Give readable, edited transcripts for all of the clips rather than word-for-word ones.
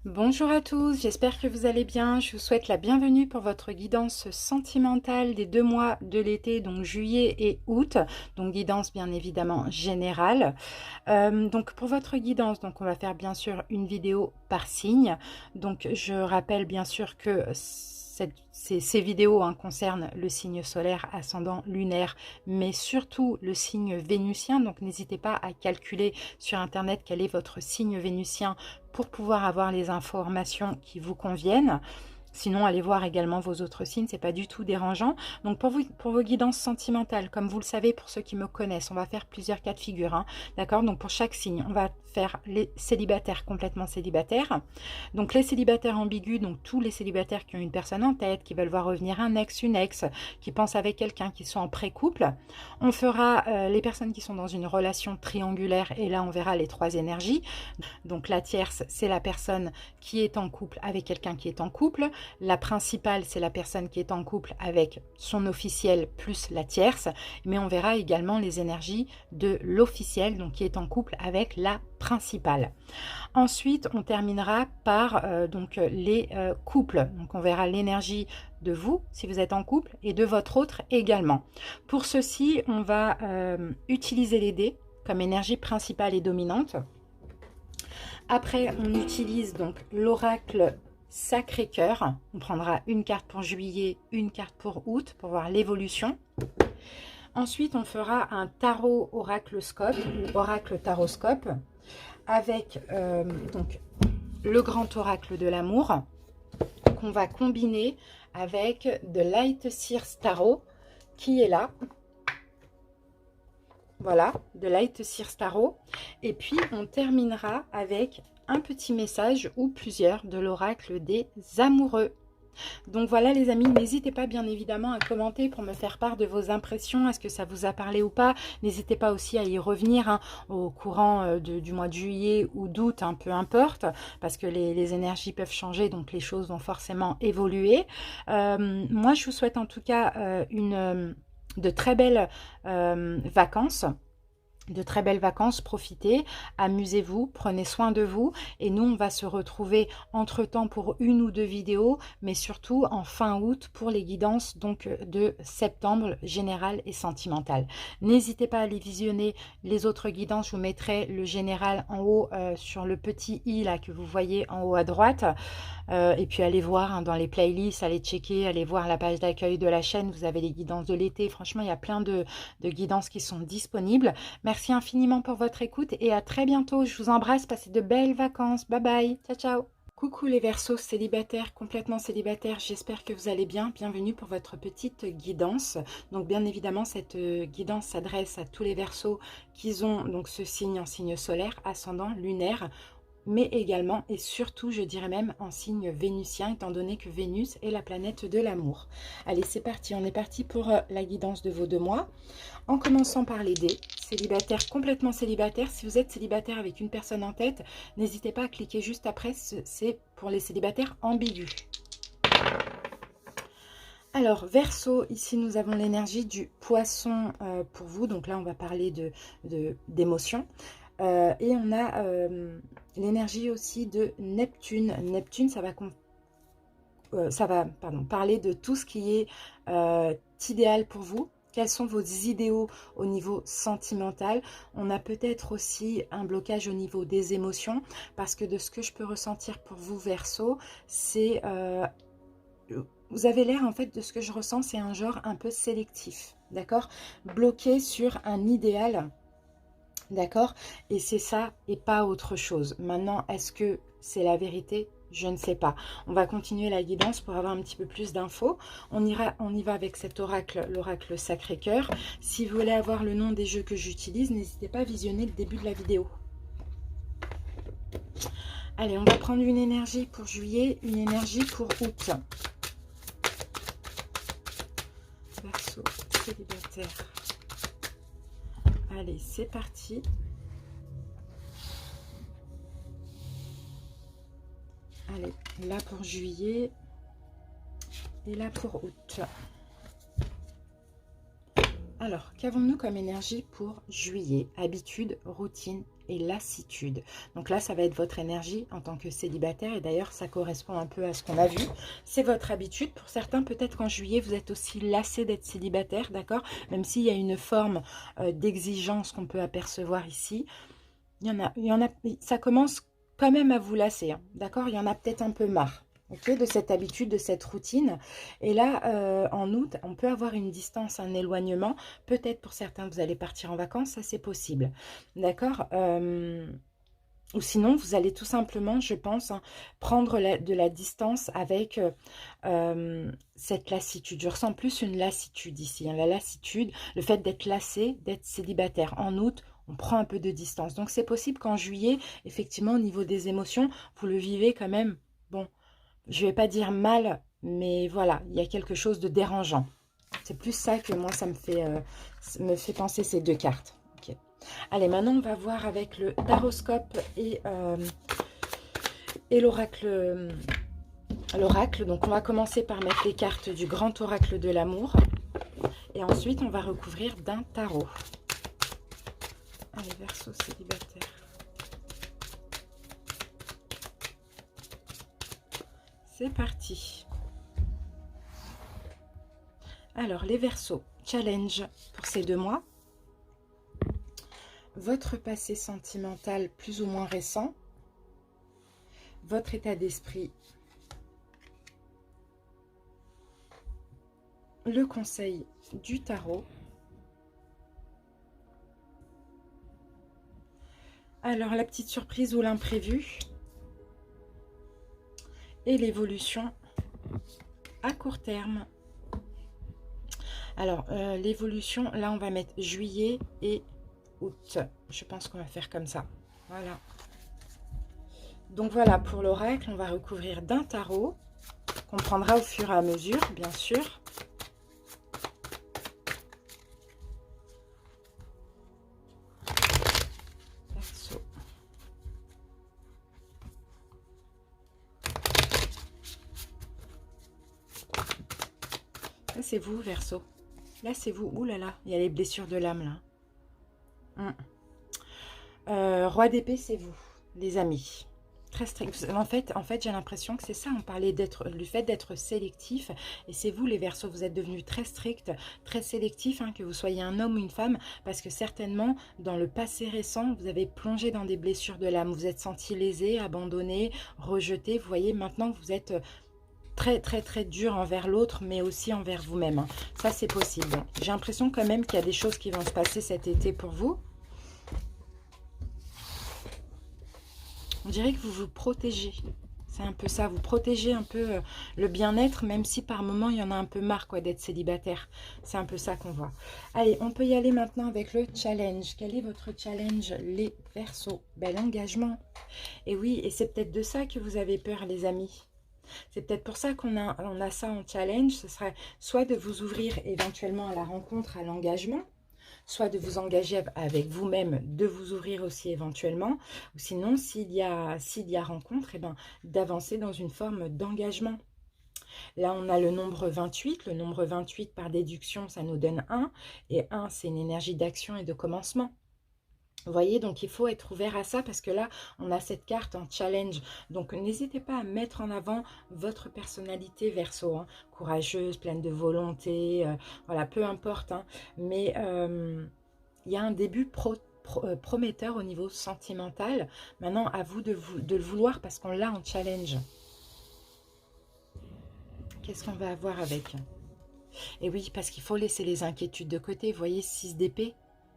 Bonjour à tous, j'espère que vous allez bien. Je vous souhaite la bienvenue pour votre guidance sentimentale des 2 mois de l'été, donc juillet et août. Donc guidance bien évidemment générale. Donc pour votre guidance, donc on va faire bien sûr une vidéo par signe. Donc je rappelle bien sûr que ces vidéos concernent le signe solaire, ascendant, lunaire, mais surtout le signe vénusien. Donc n'hésitez pas à calculer sur internet quel est votre signe vénusien pour pouvoir avoir les informations qui vous conviennent. Sinon, allez voir également vos autres signes, c'est pas du tout dérangeant. Donc pour vos guidances sentimentales, comme vous le savez, pour ceux qui me connaissent, on va faire plusieurs cas de figure, hein, d'accord? Donc pour chaque signe, on va faire les célibataires complètement célibataires. Donc les célibataires ambigus, donc tous les célibataires qui ont une personne en tête, qui veulent voir revenir un ex, une ex, qui pensent avec quelqu'un, qui sont en pré-couple. On fera les personnes qui sont dans une relation triangulaire, et là on verra les 3 énergies. Donc la tierce, c'est la personne qui est en couple avec quelqu'un qui est en couple. La principale, c'est la personne qui est en couple avec son officiel plus la tierce. Mais on verra également les énergies de l'officiel, donc qui est en couple avec la principale. Ensuite, on terminera par les couples. Donc on verra l'énergie de vous, si vous êtes en couple, et de votre autre également. Pour ceci, on va utiliser les dés comme énergie principale et dominante. Après, on utilise donc l'oracle Sacré-Cœur. On prendra une carte pour juillet, une carte pour août, pour voir l'évolution. Ensuite, on fera un tarot oraclescope ou oracle taroscope avec donc le grand oracle de l'amour qu'on va combiner avec de Light Seers Tarot qui est là. Voilà, de Light Seers Tarot. Et puis, on terminera avec un petit message ou plusieurs de l'oracle des amoureux. Donc voilà les amis, n'hésitez pas bien évidemment à commenter pour me faire part de vos impressions, est-ce que ça vous a parlé ou pas. N'hésitez pas aussi à y revenir au courant du mois de juillet ou d'août, peu importe, parce que les énergies peuvent changer, donc les choses vont forcément évoluer. Moi je vous souhaite en tout cas de très belles vacances. De très belles vacances, profitez, amusez-vous, prenez soin de vous et nous on va se retrouver entre temps pour une ou 2 vidéos mais surtout en fin août pour les guidances donc de septembre générale et sentimentale. N'hésitez pas à aller visionner les autres guidances, je vous mettrai le général en haut sur le petit i là que vous voyez en haut à droite. Et puis allez voir dans les playlists, allez checker, allez voir la page d'accueil de la chaîne, vous avez les guidances de l'été, franchement il y a plein de guidances qui sont disponibles. Merci infiniment pour votre écoute et à très bientôt, je vous embrasse, passez de belles vacances, bye bye, ciao ciao. Coucou les Verseaux célibataires, complètement célibataires, j'espère que vous allez bien. Bienvenue pour votre petite guidance. Donc bien évidemment, cette guidance s'adresse à tous les Verseaux qui ont donc ce signe en signe solaire, ascendant, lunaire, mais également et surtout, je dirais même, en signe vénusien, étant donné que Vénus est la planète de l'amour. Allez, c'est parti, on est parti pour la guidance de vos 2 mois. En commençant par les dés, célibataire, complètement célibataire. Si vous êtes célibataire avec une personne en tête, n'hésitez pas à cliquer juste après, c'est pour les célibataires ambigus. Alors, Verseau, ici nous avons l'énergie du poisson pour vous. Donc là, on va parler d'émotions. Et on a l'énergie aussi de Neptune. Neptune, ça va parler de tout ce qui est idéal pour vous. Quels sont vos idéaux au niveau sentimental? On a peut-être aussi un blocage au niveau des émotions, parce que de ce que je peux ressentir pour vous, Verseau, c'est... vous avez l'air, en fait, de ce que je ressens, c'est un genre un peu sélectif, d'accord? Bloqué sur un idéal. D'accord? Et c'est ça et pas autre chose. Maintenant, est-ce que c'est la vérité? Je ne sais pas. On va continuer la guidance pour avoir un petit peu plus d'infos. On y va avec cet oracle, l'oracle Sacré-Cœur. Si vous voulez avoir le nom des jeux que j'utilise, n'hésitez pas à visionner le début de la vidéo. Allez, on va prendre une énergie pour juillet, une énergie pour août. Verseau, célibataire. Allez, c'est parti. Allez, là pour juillet et là pour août. Alors, qu'avons-nous comme énergie pour juillet? Habitude, routine et lassitude. Donc là, ça va être votre énergie en tant que célibataire. Et d'ailleurs, ça correspond un peu à ce qu'on a vu. C'est votre habitude. Pour certains, peut-être qu'en juillet, vous êtes aussi lassé d'être célibataire, d'accord? Même s'il y a une forme d'exigence qu'on peut apercevoir ici. Ça commence quand même à vous lasser, hein, d'accord? Il y en a peut-être un peu marre. Okay, de cette habitude, de cette routine. Et là, en août, on peut avoir une distance, un éloignement. Peut-être pour certains, vous allez partir en vacances, ça c'est possible. D'accord. Ou sinon, vous allez tout simplement, je pense, hein, prendre de la distance avec cette lassitude. Je ressens plus une lassitude ici. Hein, la lassitude, le fait d'être lassé, d'être célibataire. En août, on prend un peu de distance. Donc c'est possible qu'en juillet, effectivement, au niveau des émotions, vous le vivez quand même, bon, je ne vais pas dire mal, mais voilà, il y a quelque chose de dérangeant. C'est plus ça que moi, ça me fait penser ces deux cartes. Okay. Allez, maintenant, on va voir avec le taroscope et l'oracle. L'oracle, donc on va commencer par mettre les cartes du grand oracle de l'amour. Et ensuite, on va recouvrir d'un tarot. Allez, Verseau célibataire. C'est parti. Alors, les Verseaux, challenge pour ces 2 mois. Votre passé sentimental plus ou moins récent. Votre état d'esprit. Le conseil du tarot. Alors, la petite surprise ou l'imprévu. Et l'évolution à court terme. Alors, l'évolution, là, on va mettre juillet et août. Je pense qu'on va faire comme ça. Voilà. Donc, voilà, pour l'oracle, on va recouvrir d'un tarot, qu'on prendra au fur et à mesure, bien sûr. Verseau. Là, c'est vous, Verseau. Là, c'est vous. Ouh là là, il y a les blessures de l'âme, là. Roi d'épée, c'est vous, les amis. Très strict. En fait j'ai l'impression que c'est ça. On parlait du fait d'être sélectif. Et c'est vous, les Verseaux. Vous êtes devenus très stricts, très sélectifs, hein, que vous soyez un homme ou une femme. Parce que certainement, dans le passé récent, vous avez plongé dans des blessures de l'âme. Vous vous êtes senti lésé, abandonné, rejeté. Vous voyez, maintenant que vous êtes très très très dur envers l'autre, mais aussi envers vous-même, hein. Ça, c'est possible. J'ai l'impression quand même qu'il y a des choses qui vont se passer cet été pour vous. On dirait que vous vous protégez. C'est un peu ça, vous protégez un peu le bien-être, même si par moment, il y en a un peu marre d'être célibataire. C'est un peu ça qu'on voit. Allez, on peut y aller maintenant avec le challenge. Quel est votre challenge, les Verseaux? Ben, l'engagement. Et oui, et c'est peut-être de ça que vous avez peur, les amis. C'est peut-être pour ça qu'on a ça en challenge. Ce serait soit de vous ouvrir éventuellement à la rencontre, à l'engagement, soit de vous engager avec vous-même, de vous ouvrir aussi éventuellement, ou sinon, s'il y a rencontre, eh ben, d'avancer dans une forme d'engagement. Là, on a le nombre 28. Le nombre 28, par déduction, ça nous donne 1. Et 1, c'est une énergie d'action et de commencement. Vous voyez, donc il faut être ouvert à ça parce que là, on a cette carte en challenge. Donc, n'hésitez pas à mettre en avant votre personnalité Verseau, hein, courageuse, pleine de volonté, voilà, peu importe. Hein, mais il y a un début prometteur au niveau sentimental. Maintenant, à vous de le vouloir parce qu'on l'a en challenge. Qu'est-ce qu'on va avoir avec? Et oui, parce qu'il faut laisser les inquiétudes de côté. Vous voyez, 6 d'épée.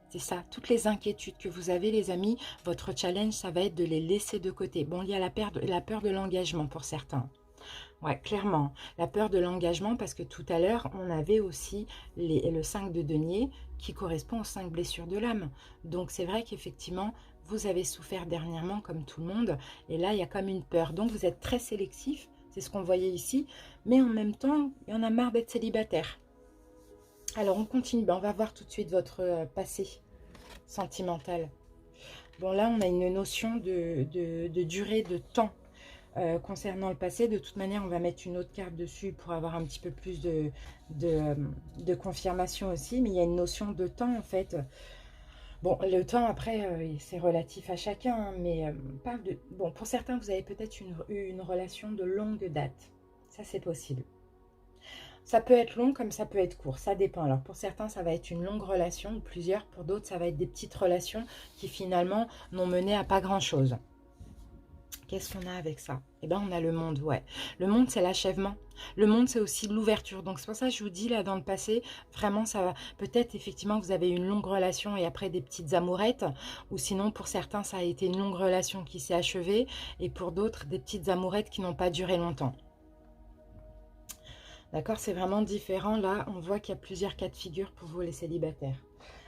C'est ça, toutes les inquiétudes que vous avez, les amis, votre challenge, ça va être de les laisser de côté. Bon, il y a la peur de l'engagement pour certains. Ouais, clairement, la peur de l'engagement, parce que tout à l'heure, on avait aussi le 5 de denier qui correspond aux 5 blessures de l'âme. Donc, c'est vrai qu'effectivement, vous avez souffert dernièrement, comme tout le monde, et là, il y a comme une peur. Donc, vous êtes très sélectif, c'est ce qu'on voyait ici, mais en même temps, il y en a marre d'être célibataire. Alors, on continue. On va voir tout de suite votre passé sentimental. Bon, là, on a une notion de durée de temps. Concernant le passé, de toute manière, on va mettre une autre carte dessus pour avoir un petit peu plus de confirmation aussi. Mais il y a une notion de temps, en fait. Bon, le temps, après, c'est relatif à chacun. Hein, mais parle de... Bon, pour certains, vous avez peut-être une relation de longue date. Ça, c'est possible. Ça peut être long comme ça peut être court, ça dépend. Alors pour certains, ça va être une longue relation, ou plusieurs. Pour d'autres, ça va être des petites relations qui finalement n'ont mené à pas grand-chose. Qu'est-ce qu'on a avec ça? Eh bien, on a le monde, ouais. Le monde, c'est l'achèvement. Le monde, c'est aussi l'ouverture. Donc, c'est pour ça que je vous dis, là, dans le passé, vraiment, ça va... Peut-être, effectivement, vous avez une longue relation et après des petites amourettes. Ou sinon, pour certains, ça a été une longue relation qui s'est achevée. Et pour d'autres, des petites amourettes qui n'ont pas duré longtemps. D'accord, c'est vraiment différent. Là, on voit qu'il y a plusieurs cas de figure pour vous, les célibataires.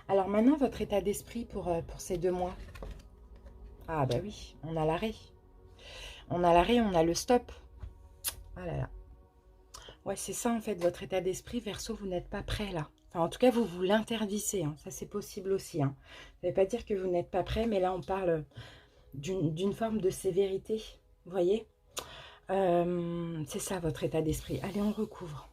Alors maintenant, votre état d'esprit pour ces 2 mois. Ah bah oui, on a l'arrêt. On a l'arrêt, on a le stop. Ah là là. Ouais, c'est ça en fait, votre état d'esprit. Verseau, vous n'êtes pas prêt là. Enfin, en tout cas, vous vous l'interdisez. Hein. Ça, c'est possible aussi. Hein. Ça ne veut pas dire que vous n'êtes pas prêt, mais là, on parle d'une forme de sévérité. Vous voyez, c'est ça votre état d'esprit. Allez, on recouvre.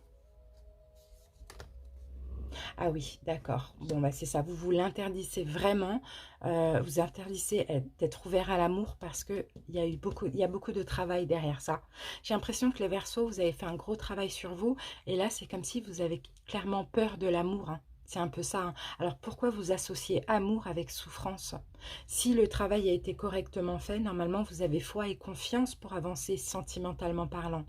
Ah oui, d'accord. Bon, bah c'est ça. Vous vous l'interdisez vraiment. Vous interdisez d'être ouvert à l'amour parce que il y a beaucoup de travail derrière ça. J'ai l'impression que les Verseaux, vous avez fait un gros travail sur vous. Et là, c'est comme si vous avez clairement peur de l'amour. Hein. C'est un peu ça. Hein. Alors, pourquoi vous associez amour avec souffrance? Si le travail a été correctement fait, normalement, vous avez foi et confiance pour avancer sentimentalement parlant.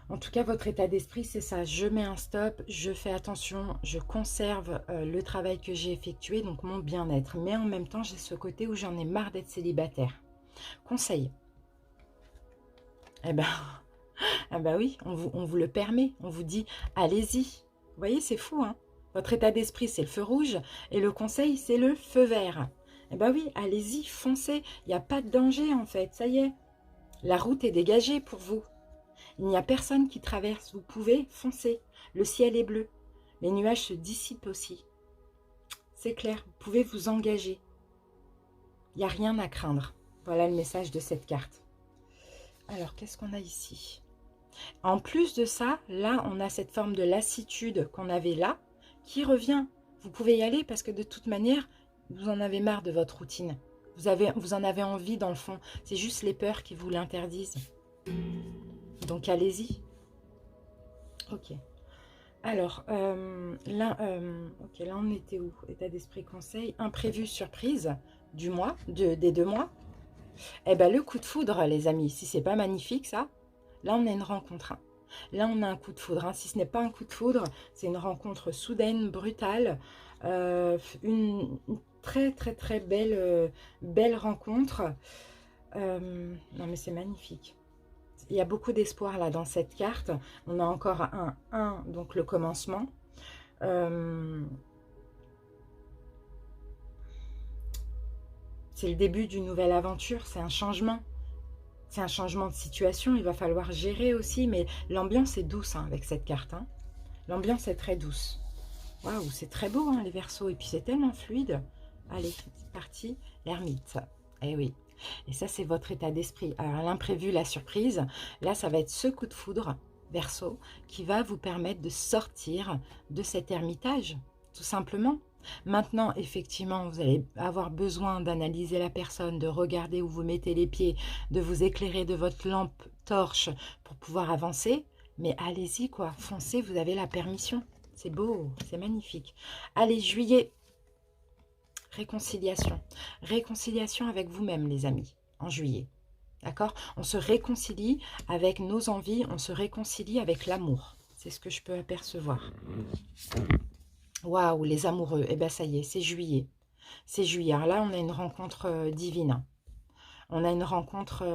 En tout cas, votre état d'esprit, c'est ça. Je mets un stop, je fais attention, je conserve le travail que j'ai effectué, donc mon bien-être. Mais en même temps, j'ai ce côté où j'en ai marre d'être célibataire. Conseil. Eh ben, ah bah oui, on vous le permet. On vous dit, allez-y. Vous voyez, c'est fou, hein. Votre état d'esprit, c'est le feu rouge et le conseil, c'est le feu vert. Eh ben oui, allez-y, foncez. Il n'y a pas de danger, en fait. Ça y est. La route est dégagée pour vous. Il n'y a personne qui traverse. Vous pouvez foncer. Le ciel est bleu. Les nuages se dissipent aussi. C'est clair. Vous pouvez vous engager. Il n'y a rien à craindre. Voilà le message de cette carte. Alors, qu'est-ce qu'on a ici? En plus de ça, là, on a cette forme de lassitude qu'on avait là, qui revient. Vous pouvez y aller parce que de toute manière, vous en avez marre de votre routine. Vous en avez envie dans le fond. C'est juste les peurs qui vous l'interdisent. Donc allez-y. Ok. Alors, là on était où? État d'esprit conseil. Imprévu surprise du mois, des 2 mois. Eh bien, le coup de foudre, les amis. Si c'est pas magnifique, ça, là, on a une rencontre. Hein. Là, on a un coup de foudre. Hein. Si ce n'est pas un coup de foudre, c'est une rencontre soudaine, brutale. Une très, très, très belle rencontre. Non, mais c'est magnifique. Il y a beaucoup d'espoir là dans cette carte. On a encore un 1, donc le commencement. C'est le début d'une nouvelle aventure, c'est un changement. C'est un changement de situation, il va falloir gérer aussi, mais l'ambiance est douce hein, avec cette carte. Hein. L'ambiance est très douce. Waouh, c'est très beau hein, les Verseaux, et puis c'est tellement fluide. Allez, c'est parti, l'ermite. Eh oui. Et ça, c'est votre état d'esprit. Alors, l'imprévu, la surprise, là, ça va être ce coup de foudre, Verseau, qui va vous permettre de sortir de cet ermitage, tout simplement. Maintenant, effectivement, vous allez avoir besoin d'analyser la personne, de regarder où vous mettez les pieds, de vous éclairer de votre lampe torche pour pouvoir avancer. Mais allez-y, quoi, foncez, vous avez la permission. C'est beau, c'est magnifique. Allez, juillet. Réconciliation. Réconciliation avec vous-même, les amis, en juillet. D'accord? On se réconcilie avec nos envies, on se réconcilie avec l'amour. C'est ce que je peux apercevoir. Waouh, les amoureux. Eh bien, ça y est, c'est juillet. C'est juillet. Alors là, on a une rencontre divine. On a une rencontre,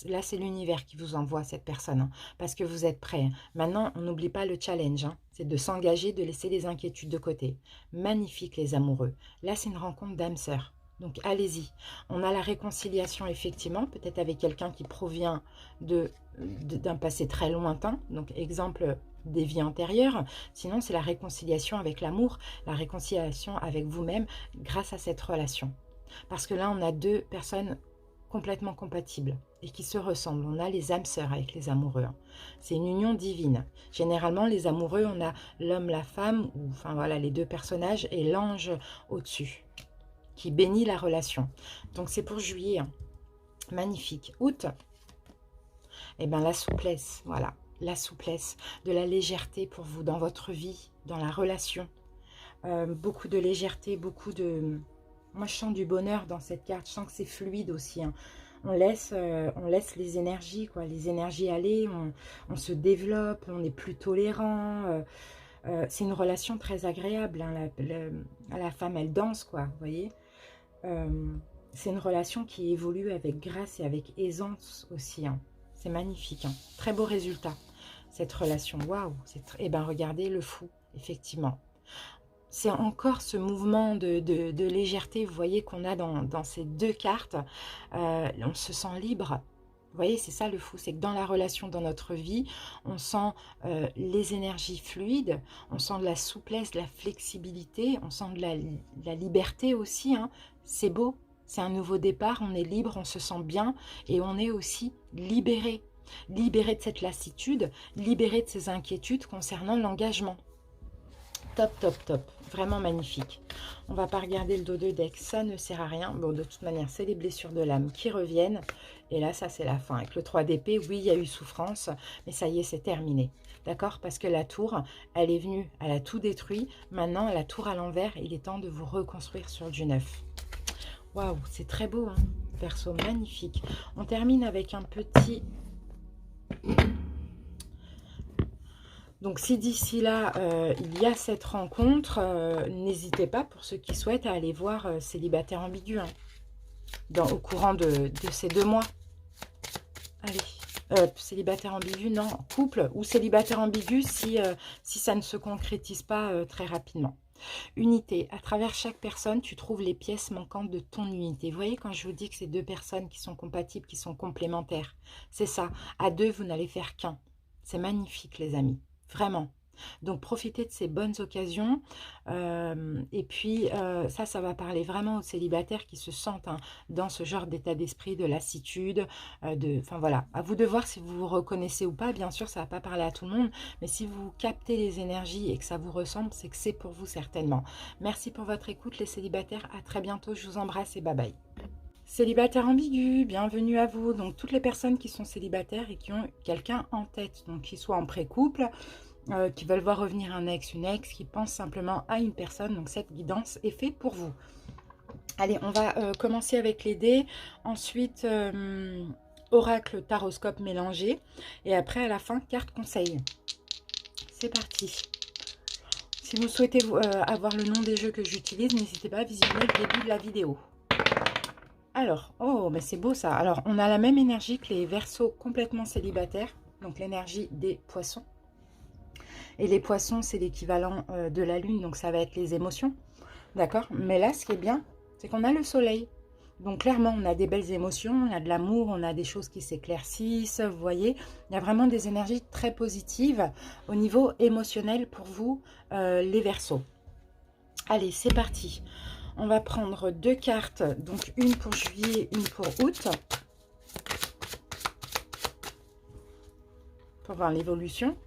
là c'est l'univers qui vous envoie cette personne, hein, parce que vous êtes prêts. Maintenant, on n'oublie pas le challenge, hein, c'est de s'engager, de laisser les inquiétudes de côté. Magnifique les amoureux. Là, c'est une rencontre d'âme sœur. Donc, allez-y. On a la réconciliation, effectivement, peut-être avec quelqu'un qui provient d'un passé très lointain. Donc, exemple, des vies antérieures. Sinon, c'est la réconciliation avec l'amour, la réconciliation avec vous-même grâce à cette relation. Parce que là, on a 2 personnes complètement compatibles et qui se ressemblent. On a les âmes sœurs avec les amoureux. Hein. C'est une union divine. Généralement, les amoureux, on a l'homme, la femme, ou enfin voilà, les deux personnages et l'ange au-dessus qui bénit la relation. Donc c'est pour juillet. Hein. Magnifique. Août, eh bien la souplesse, voilà. La souplesse, de la légèreté pour vous dans votre vie, dans la relation. Beaucoup de légèreté, beaucoup de... Moi, je sens du bonheur dans cette carte. Je sens que c'est fluide aussi. Hein. On laisse les énergies, quoi, les énergies aller. On se développe, on est plus tolérant. C'est une relation très agréable. Hein. La femme, elle danse, quoi, vous voyez. C'est une relation qui évolue avec grâce et avec aisance aussi. Hein. C'est magnifique. Hein. Très beau résultat, cette relation. Waouh. Eh bien, regardez le fou, effectivement. C'est encore ce mouvement de légèreté, vous voyez, qu'on a dans ces deux cartes. On se sent libre. Vous voyez, c'est ça le fou, c'est que dans la relation, dans notre vie, on sent les énergies fluides, on sent de la souplesse, de la flexibilité, on sent de la liberté aussi. Hein. C'est beau, c'est un nouveau départ, on est libre, on se sent bien et on est aussi libéré. Libéré de cette lassitude, libéré de ces inquiétudes concernant l'engagement. Top, top, top. Vraiment magnifique. On va pas regarder le dos de deck, ça ne sert à rien. Bon, de toute manière, c'est les blessures de l'âme qui reviennent. Et là, ça, c'est la fin. Avec le 3 d'épée, oui, il y a eu souffrance, mais ça y est, c'est terminé. D'accord? Parce que la tour, elle est venue, elle a tout détruit. Maintenant, la tour à l'envers, il est temps de vous reconstruire sur du neuf. Waouh, c'est très beau, hein? Perso, magnifique. On termine avec un petit... Donc, si d'ici là, il y a cette rencontre, n'hésitez pas, pour ceux qui souhaitent, à aller voir Célibataire ambigu, hein, au courant de ces 2 mois. Allez, célibataire ambigu, non, couple ou célibataire ambigu si ça ne se concrétise pas très rapidement. Unité, à travers chaque personne, tu trouves les pièces manquantes de ton unité. Vous voyez quand je vous dis que c'est 2 personnes qui sont compatibles, qui sont complémentaires, c'est ça. À 2, vous n'allez faire qu'un. C'est magnifique, les amis. Vraiment. Donc, profitez de ces bonnes occasions. Et puis, ça va parler vraiment aux célibataires qui se sentent dans ce genre d'état d'esprit, de lassitude. Enfin, voilà. À vous de voir si vous vous reconnaissez ou pas. Bien sûr, ça ne va pas parler à tout le monde. Mais si vous captez les énergies et que ça vous ressemble, c'est que c'est pour vous certainement. Merci pour votre écoute, les célibataires. À très bientôt. Je vous embrasse et bye bye. Célibataire ambigu, bienvenue à vous. Donc, toutes les personnes qui sont célibataires et qui ont quelqu'un en tête, donc qui soit en pré-couple, qui veulent voir revenir un ex, une ex, qui pensent simplement à une personne. Donc, cette guidance est faite pour vous. Allez, on va commencer avec les dés. Ensuite, oracle, taroscope mélangé. Et après, à la fin, carte conseil. C'est parti. Si vous souhaitez avoir le nom des jeux que j'utilise, n'hésitez pas à visionner le début de la vidéo. Alors, oh, mais c'est beau ça. Alors, on a la même énergie que les Verseaux complètement célibataires. Donc, l'énergie des poissons. Et les poissons, c'est l'équivalent de la lune. Donc, ça va être les émotions. D'accord? Mais là, ce qui est bien, c'est qu'on a le soleil. Donc, clairement, on a des belles émotions. On a de l'amour. On a des choses qui s'éclaircissent. Vous voyez, il y a vraiment des énergies très positives au niveau émotionnel pour vous, les Verseaux. Allez, c'est parti. On va prendre 2 cartes, donc une pour juillet, une pour août, pour voir l'évolution.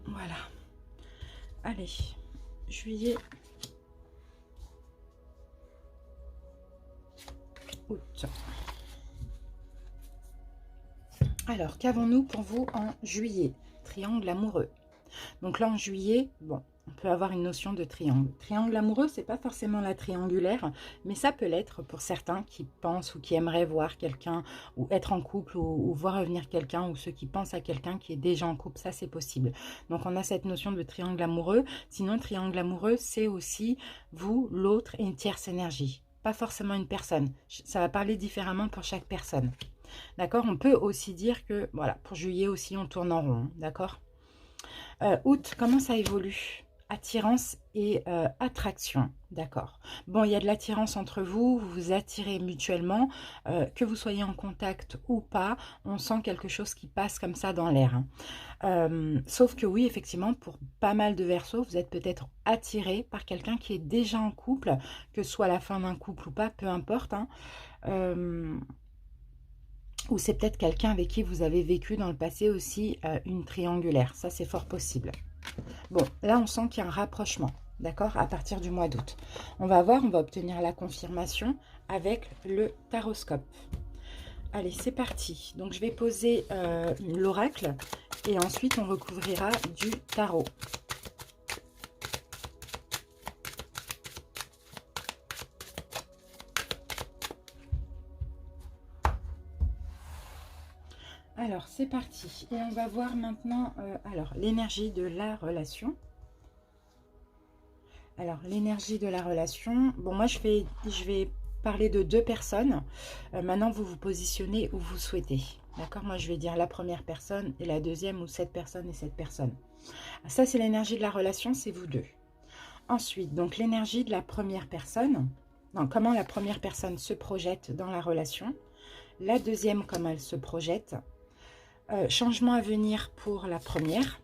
Voilà. Allez. Juillet, août. Alors, qu'avons-nous pour vous en juillet? Triangle amoureux. Donc là, en juillet, bon, on peut avoir une notion de triangle. Triangle amoureux, c'est pas forcément la triangulaire, mais ça peut l'être pour certains qui pensent ou qui aimeraient voir quelqu'un, ou être en couple, ou voir revenir quelqu'un, ou ceux qui pensent à quelqu'un qui est déjà en couple, ça c'est possible. Donc on a cette notion de triangle amoureux. Sinon, triangle amoureux, c'est aussi vous, l'autre et une tierce énergie. Pas forcément une personne. Ça va parler différemment pour chaque personne. D'accord? On peut aussi dire que, voilà, pour juillet aussi, on tourne en rond. D'accord? Août, comment ça évolue? Attirance et attraction, d'accord. Bon, il y a de l'attirance entre vous, vous vous attirez mutuellement, que vous soyez en contact ou pas, on sent quelque chose qui passe comme ça dans l'air, hein. Sauf que oui, effectivement, pour pas mal de Verseaux, vous êtes peut-être attiré par quelqu'un qui est déjà en couple, que ce soit la fin d'un couple ou pas, peu importe, hein. Ou c'est peut-être quelqu'un avec qui vous avez vécu dans le passé aussi une triangulaire, ça c'est fort possible. Bon, là, on sent qu'il y a un rapprochement, d'accord, à partir du mois d'août. On va voir, on va obtenir la confirmation avec le taroscope. Allez, c'est parti. Donc, je vais poser l'oracle et ensuite, on recouvrira du tarot. Alors, c'est parti. Et on va voir maintenant l'énergie de la relation. Alors, l'énergie de la relation. Bon, moi, je vais parler de deux personnes. Maintenant, vous vous positionnez où vous souhaitez. D'accord? Moi, je vais dire la première personne et la deuxième, ou cette personne et cette personne. Ça, c'est l'énergie de la relation, c'est vous deux. Ensuite, donc, l'énergie de la première personne. Non, comment la première personne se projette dans la relation. La deuxième, comment elle se projette. Changement à venir pour la première.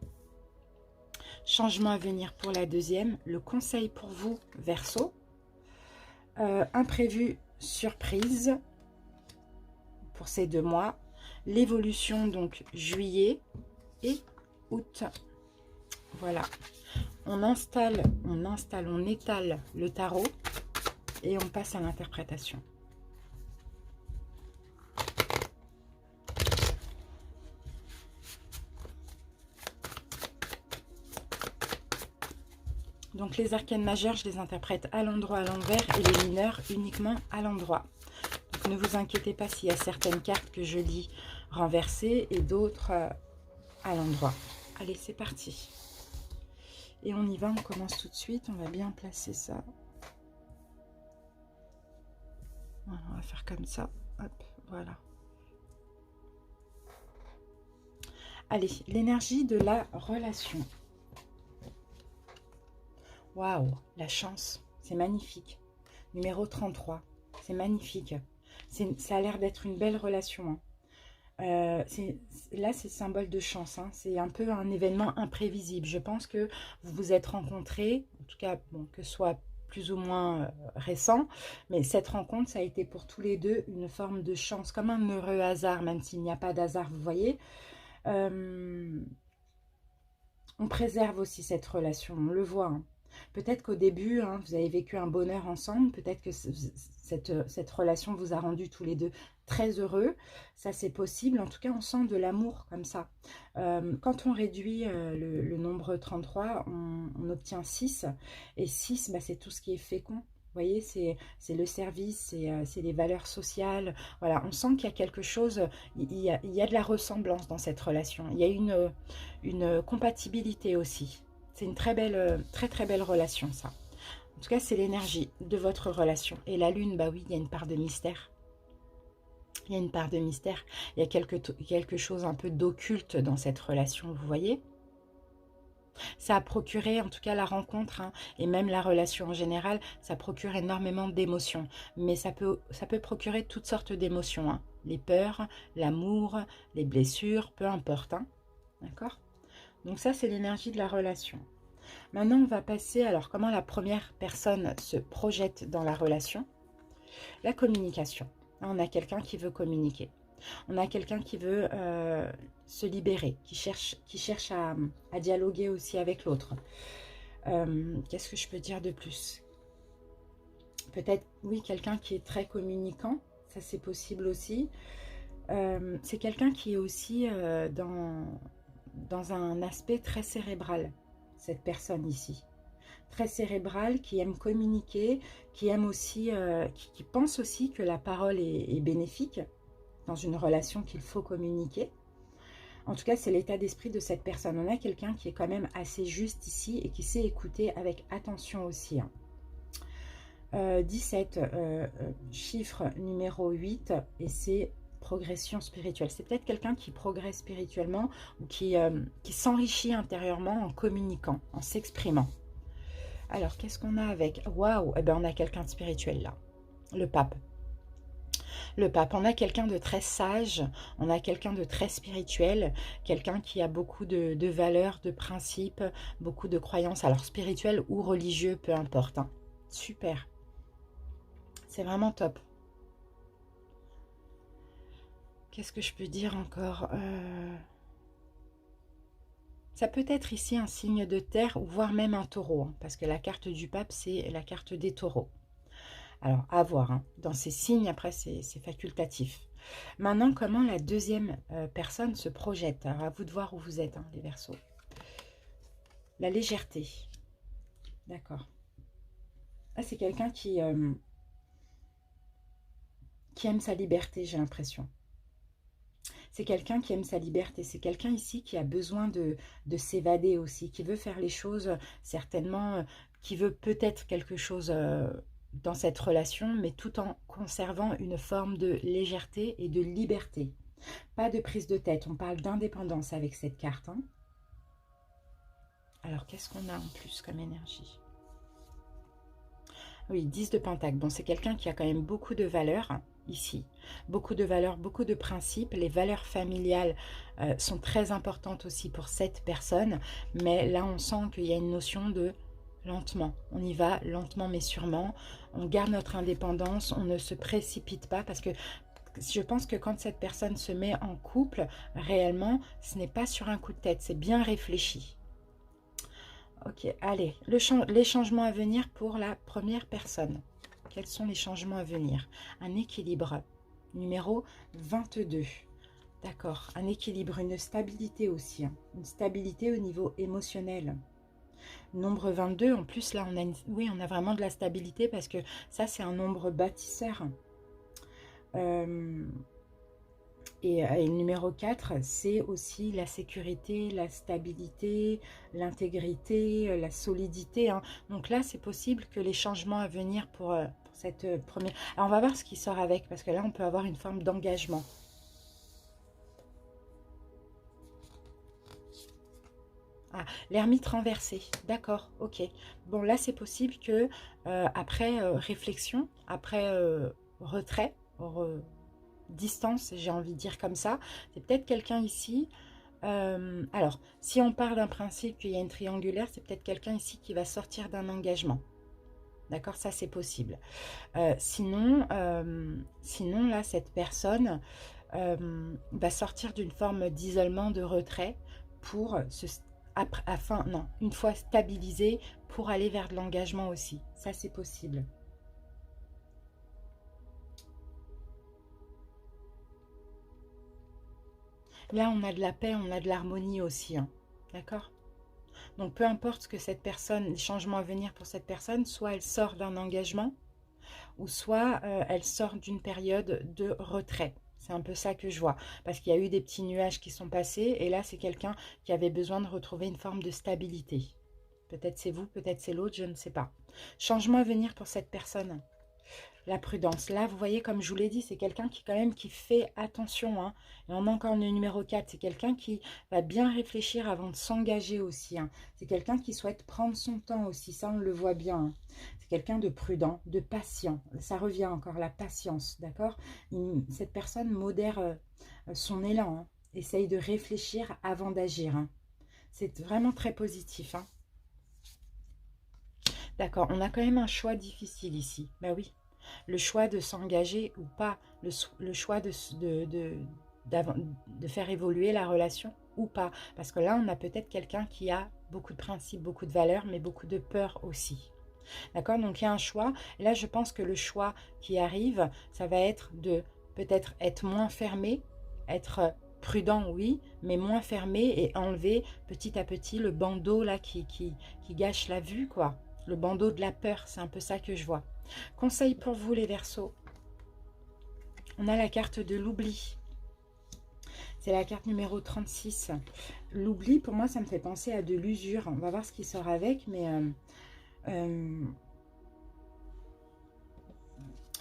Changement à venir pour la deuxième. Le conseil pour vous, Verseau. Imprévu, surprise pour ces 2 mois. L'évolution, donc, juillet et août. Voilà. On étale le tarot et on passe à l'interprétation. Donc les arcanes majeures, je les interprète à l'endroit, à l'envers, et les mineurs uniquement à l'endroit. Donc ne vous inquiétez pas s'il y a certaines cartes que je lis renversées et d'autres à l'endroit. Allez, c'est parti. Et on y va, on commence tout de suite. On va bien placer ça. Voilà, on va faire comme ça. Hop, voilà. Allez, l'énergie de la relation. Waouh, la chance, c'est magnifique. Numéro 33, c'est magnifique. Ça a l'air d'être une belle relation, hein. Là, c'est symbole de chance, hein. C'est un peu un événement imprévisible. Je pense que vous vous êtes rencontrés, en tout cas, bon, que ce soit plus ou moins récent, mais cette rencontre, ça a été pour tous les deux une forme de chance, comme un heureux hasard, même s'il n'y a pas d'hasard, vous voyez. On préserve aussi cette relation, on le voit, hein. Peut-être qu'au début, hein, vous avez vécu un bonheur ensemble. Peut-être que cette relation vous a rendu tous les deux très heureux. Ça, c'est possible. En tout cas, on sent de l'amour comme ça. Quand on réduit le nombre 33, on obtient 6. Et 6, bah, c'est tout ce qui est fécond. Vous voyez, c'est le service, c'est les valeurs sociales. Voilà, on sent qu'il y a quelque chose, il y a de la ressemblance dans cette relation. Il y a une compatibilité aussi. C'est une très très belle relation, ça. En tout cas, c'est l'énergie de votre relation. Et la lune, bah oui, il y a une part de mystère. Il y a une part de mystère. Il y a quelque chose un peu d'occulte dans cette relation, vous voyez. Ça a procuré, en tout cas la rencontre, hein, et même la relation en général, ça procure énormément d'émotions. Mais ça peut procurer toutes sortes d'émotions, hein. Les peurs, l'amour, les blessures, peu importe, hein. D'accord ? Donc ça, c'est l'énergie de la relation. Maintenant, on va passer, alors comment la première personne se projette dans la relation. La communication. On a quelqu'un qui veut communiquer. On a quelqu'un qui veut se libérer, qui cherche à dialoguer aussi avec l'autre. Qu'est-ce que je peux dire de plus? Peut-être, oui, quelqu'un qui est très communicant. Ça, c'est possible aussi. C'est quelqu'un qui est aussi dans un aspect très cérébral, cette personne ici. Très cérébrale, qui aime communiquer, qui aime aussi, qui pense aussi que la parole est bénéfique dans une relation, qu'il faut communiquer. En tout cas, c'est l'état d'esprit de cette personne. On a quelqu'un qui est quand même assez juste ici et qui sait écouter avec attention aussi, hein. 17, chiffre numéro 8, et c'est progression spirituelle. C'est peut-être quelqu'un qui progresse spirituellement ou qui s'enrichit intérieurement en communiquant, en s'exprimant. Alors, qu'est-ce qu'on a avec? Waouh, eh ben, on a quelqu'un de spirituel là. Le pape. Le pape, on a quelqu'un de très sage, on a quelqu'un de très spirituel, quelqu'un qui a beaucoup de valeurs, de principes, beaucoup de croyances, alors spirituelles ou religieux, peu importe, hein. Super, c'est vraiment top. Qu'est-ce que je peux dire encore? Ça peut être ici un signe de terre, ou voire même un taureau, hein, parce que la carte du pape, c'est la carte des taureaux. Alors, à voir, hein. Dans ces signes, après, c'est facultatif. Maintenant, comment la deuxième personne se projette? Alors, à vous de voir où vous êtes, hein, les Verseaux. La légèreté. D'accord. Ah, c'est quelqu'un qui aime sa liberté, j'ai l'impression. C'est quelqu'un qui aime sa liberté. C'est quelqu'un ici qui a besoin de s'évader aussi, qui veut faire les choses certainement, qui veut peut-être quelque chose dans cette relation, mais tout en conservant une forme de légèreté et de liberté. Pas de prise de tête, on parle d'indépendance avec cette carte, hein. Alors, qu'est-ce qu'on a en plus comme énergie? Oui, 10 de Pentacle. Bon, c'est quelqu'un qui a quand même beaucoup de valeurs, hein, ici. Beaucoup de valeurs, beaucoup de principes. Les valeurs familiales sont très importantes aussi pour cette personne. Mais là, on sent qu'il y a une notion de lentement. On y va lentement mais sûrement. On garde notre indépendance. On ne se précipite pas parce que je pense que quand cette personne se met en couple, réellement, ce n'est pas sur un coup de tête. C'est bien réfléchi. Ok, allez, les changements à venir pour la première personne. Quels sont les changements à venir? Un équilibre, numéro 22. D'accord, un équilibre, une stabilité aussi, hein. Une stabilité au niveau émotionnel. Nombre 22, en plus là, oui, on a vraiment de la stabilité parce que ça, c'est un nombre bâtisseur. Et le numéro 4, c'est aussi la sécurité, la stabilité, l'intégrité, la solidité, hein. Donc là, c'est possible que les changements à venir pour cette première... Alors, on va voir ce qui sort avec, parce que là, on peut avoir une forme d'engagement. Ah, l'ermite renversé, d'accord, ok. Bon, là, c'est possible que après réflexion, après retrait, distance, j'ai envie de dire comme ça. C'est peut-être quelqu'un ici. Alors, si on part d'un principe qu'il y a une triangulaire, c'est peut-être quelqu'un ici qui va sortir d'un engagement. D'accord, ça c'est possible. Sinon, là, cette personne va sortir d'une forme d'isolement, de retrait pour non, une fois stabilisé, pour aller vers de l'engagement aussi. Ça c'est possible. Là, on a de la paix, on a de l'harmonie aussi, hein. D'accord? Donc, peu importe ce que cette personne, les changements à venir pour cette personne, soit elle sort d'un engagement, ou soit elle sort d'une période de retrait. C'est un peu ça que je vois. Parce qu'il y a eu des petits nuages qui sont passés, et là, c'est quelqu'un qui avait besoin de retrouver une forme de stabilité. Peut-être c'est vous, peut-être c'est l'autre, je ne sais pas. Changement à venir pour cette personne. La prudence. Là, vous voyez, comme je vous l'ai dit, c'est quelqu'un qui quand même qui fait attention, hein. Et on a encore le numéro 4. C'est quelqu'un qui va bien réfléchir avant de s'engager aussi, hein. C'est quelqu'un qui souhaite prendre son temps aussi. Ça, on le voit bien, hein. C'est quelqu'un de prudent, de patient. Ça revient encore, la patience, d'accord? Cette personne modère son élan, hein. Essaye de réfléchir avant d'agir, hein. C'est vraiment très positif, hein. D'accord, on a quand même un choix difficile ici. Ben oui, le choix de s'engager ou pas, le choix de faire évoluer la relation ou pas. Parce que là, on a peut-être quelqu'un qui a beaucoup de principes, beaucoup de valeurs, mais beaucoup de peur aussi. D'accord, donc il y a un choix. Et là, je pense que le choix qui arrive, ça va être de peut-être être moins fermé, être prudent, oui, mais moins fermé et enlever petit à petit le bandeau là qui gâche la vue, quoi. Le bandeau de la peur, c'est un peu ça que je vois. Conseil pour vous les Verseaux. On a la carte de l'oubli. C'est la carte numéro 36. L'oubli, pour moi, ça me fait penser à de l'usure. On va voir ce qui sort avec, mais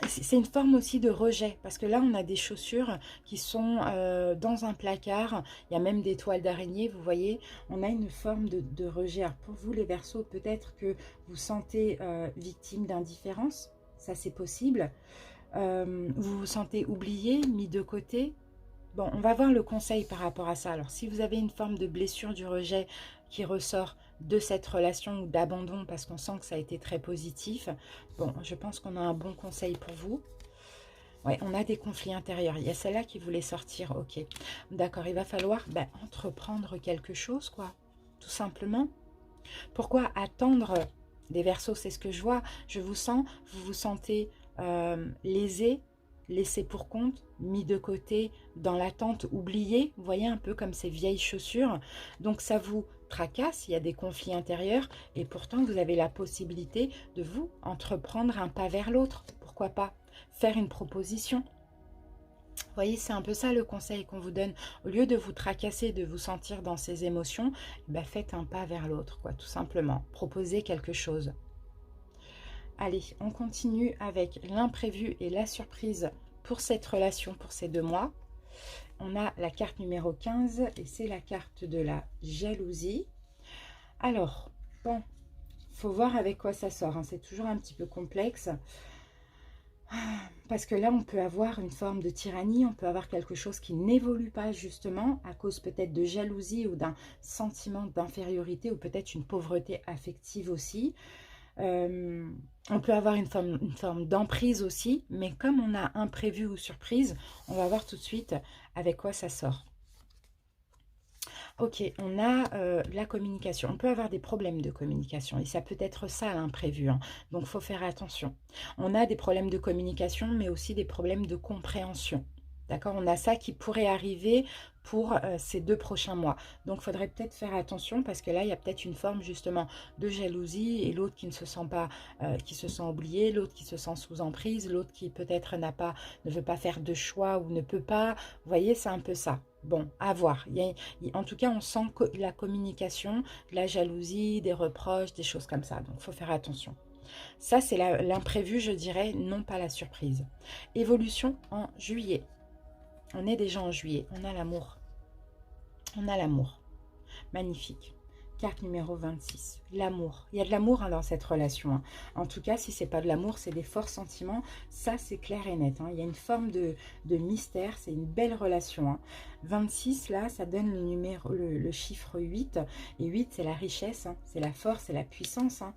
c'est une forme aussi de rejet, parce que là, on a des chaussures qui sont dans un placard. Il y a même des toiles d'araignée, vous voyez. On a une forme de rejet. Alors, pour vous, les Verseaux, peut-être que vous sentez victime d'indifférence. Ça, c'est possible. Vous vous sentez oublié, mis de côté. Bon, on va voir le conseil par rapport à ça. Alors, si vous avez une forme de blessure du rejet qui ressort de cette relation ou d'abandon, parce qu'on sent que ça a été très positif, bon, je pense qu'on a un bon conseil pour vous. Ouais, on a des conflits intérieurs. Il y a celle-là qui voulait sortir, ok. D'accord, il va falloir entreprendre quelque chose, quoi, tout simplement. Pourquoi attendre des Verseaux? C'est ce que je vois. Je vous sens, vous vous sentez lésé, laissé pour compte, mis de côté, dans l'attente, oublié. Vous voyez, un peu comme ces vieilles chaussures. Donc ça vous tracasse, il y a des conflits intérieurs. Et pourtant, vous avez la possibilité de vous entreprendre un pas vers l'autre. Pourquoi pas faire une proposition? Vous voyez, c'est un peu ça le conseil qu'on vous donne. Au lieu de vous tracasser, de vous sentir dans ces émotions, faites un pas vers l'autre, quoi, tout simplement. Proposez quelque chose. Allez, on continue avec l'imprévu et la surprise pour cette relation, pour ces 2 mois. On a la carte numéro 15 et c'est la carte de la jalousie. Alors, bon, faut voir avec quoi ça sort, hein. C'est toujours un petit peu complexe. Parce que là, on peut avoir une forme de tyrannie, on peut avoir quelque chose qui n'évolue pas justement à cause peut-être de jalousie ou d'un sentiment d'infériorité ou peut-être une pauvreté affective aussi. On peut avoir une forme d'emprise aussi, mais comme on a imprévu ou surprise, on va voir tout de suite avec quoi ça sort. Ok, on a la communication. On peut avoir des problèmes de communication et ça peut être ça l'imprévu, hein. Donc, il faut faire attention. On a des problèmes de communication, mais aussi des problèmes de compréhension. D'accord? On a ça qui pourrait arriver pour ces 2 prochains mois. Donc, il faudrait peut-être faire attention parce que là, il y a peut-être une forme justement de jalousie et l'autre qui ne se sent pas, qui se sent oublié, l'autre qui se sent sous emprise, l'autre qui peut-être ne veut pas faire de choix ou ne peut pas. Vous voyez, c'est un peu ça. Bon, à voir. En tout cas, on sent la communication, de la jalousie, des reproches, des choses comme ça. Donc, il faut faire attention. Ça, c'est l'imprévu, je dirais, non pas la surprise. Évolution en juillet. On est déjà en juillet. On a l'amour. On a l'amour. Magnifique. Carte numéro 26. L'amour. Il y a de l'amour, hein, dans cette relation, hein. En tout cas, si ce n'est pas de l'amour, c'est des forts sentiments. Ça, c'est clair et net, hein. Il y a une forme de mystère. C'est une belle relation, hein. 26, là, ça donne le chiffre 8. Et 8, c'est la richesse, hein. C'est la force, c'est la puissance, hein.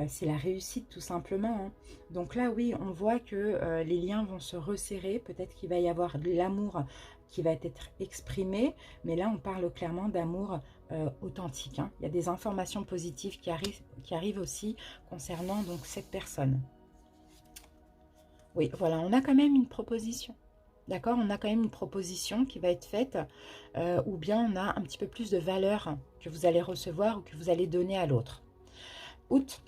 C'est la réussite, tout simplement, hein. Donc là, oui, on voit que les liens vont se resserrer. Peut-être qu'il va y avoir de l'amour qui va être exprimé. Mais là, on parle clairement d'amour authentique, hein. Il y a des informations positives qui arrivent aussi concernant donc cette personne. Oui, voilà, on a quand même une proposition. D'accord? On a quand même une proposition qui va être faite, ou bien on a un petit peu plus de valeur que vous allez recevoir ou que vous allez donner à l'autre. Août.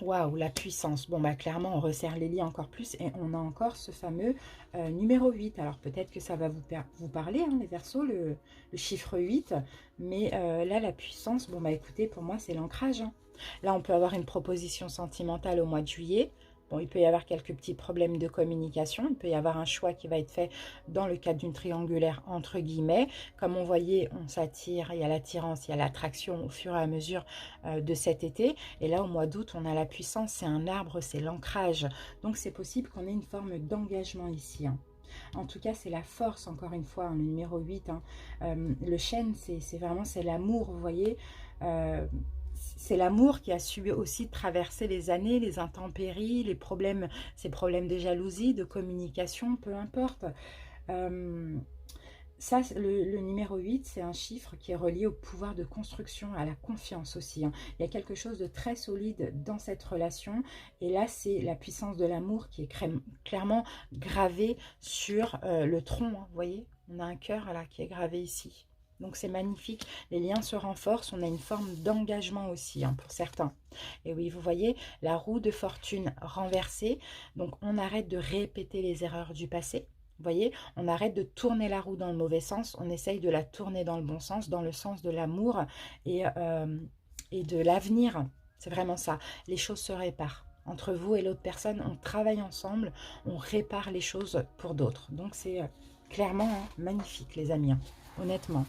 Waouh, la puissance. Bon, clairement, on resserre les liens encore plus et on a encore ce fameux numéro 8. Alors, peut-être que ça va vous parler, hein, les Verseaux, le chiffre 8. Mais là, la puissance, bon, écoutez, pour moi, c'est l'ancrage, hein. Là, on peut avoir une proposition sentimentale au mois de juillet. Bon, il peut y avoir quelques petits problèmes de communication. Il peut y avoir un choix qui va être fait dans le cadre d'une triangulaire entre guillemets. Comme on voyait, on s'attire, il y a l'attirance, il y a l'attraction au fur et à mesure de cet été. Et là, au mois d'août, on a la puissance, c'est un arbre, c'est l'ancrage. Donc, c'est possible qu'on ait une forme d'engagement ici, hein. En tout cas, c'est la force, encore une fois, hein, le numéro 8. Hein. Le chêne, c'est vraiment, c'est l'amour, vous voyez. C'est l'amour qui a su aussi traverser les années, les intempéries, les problèmes, ces problèmes de jalousie, de communication, peu importe. Ça, le numéro 8, c'est un chiffre qui est relié au pouvoir de construction, à la confiance aussi, hein. Il y a quelque chose de très solide dans cette relation. Et là, c'est la puissance de l'amour qui est clairement gravée sur le tronc, hein, vous voyez, on a un cœur là qui est gravé ici. Donc c'est magnifique, les liens se renforcent, on a une forme d'engagement aussi, hein, pour certains. Et oui, vous voyez, la roue de fortune renversée, donc on arrête de répéter les erreurs du passé. Vous voyez, on arrête de tourner la roue dans le mauvais sens, on essaye de la tourner dans le bon sens, dans le sens de l'amour et de l'avenir. C'est vraiment ça, les choses se réparent. Entre vous et l'autre personne, on travaille ensemble, on répare les choses pour d'autres. Donc c'est clairement magnifique les amis, honnêtement.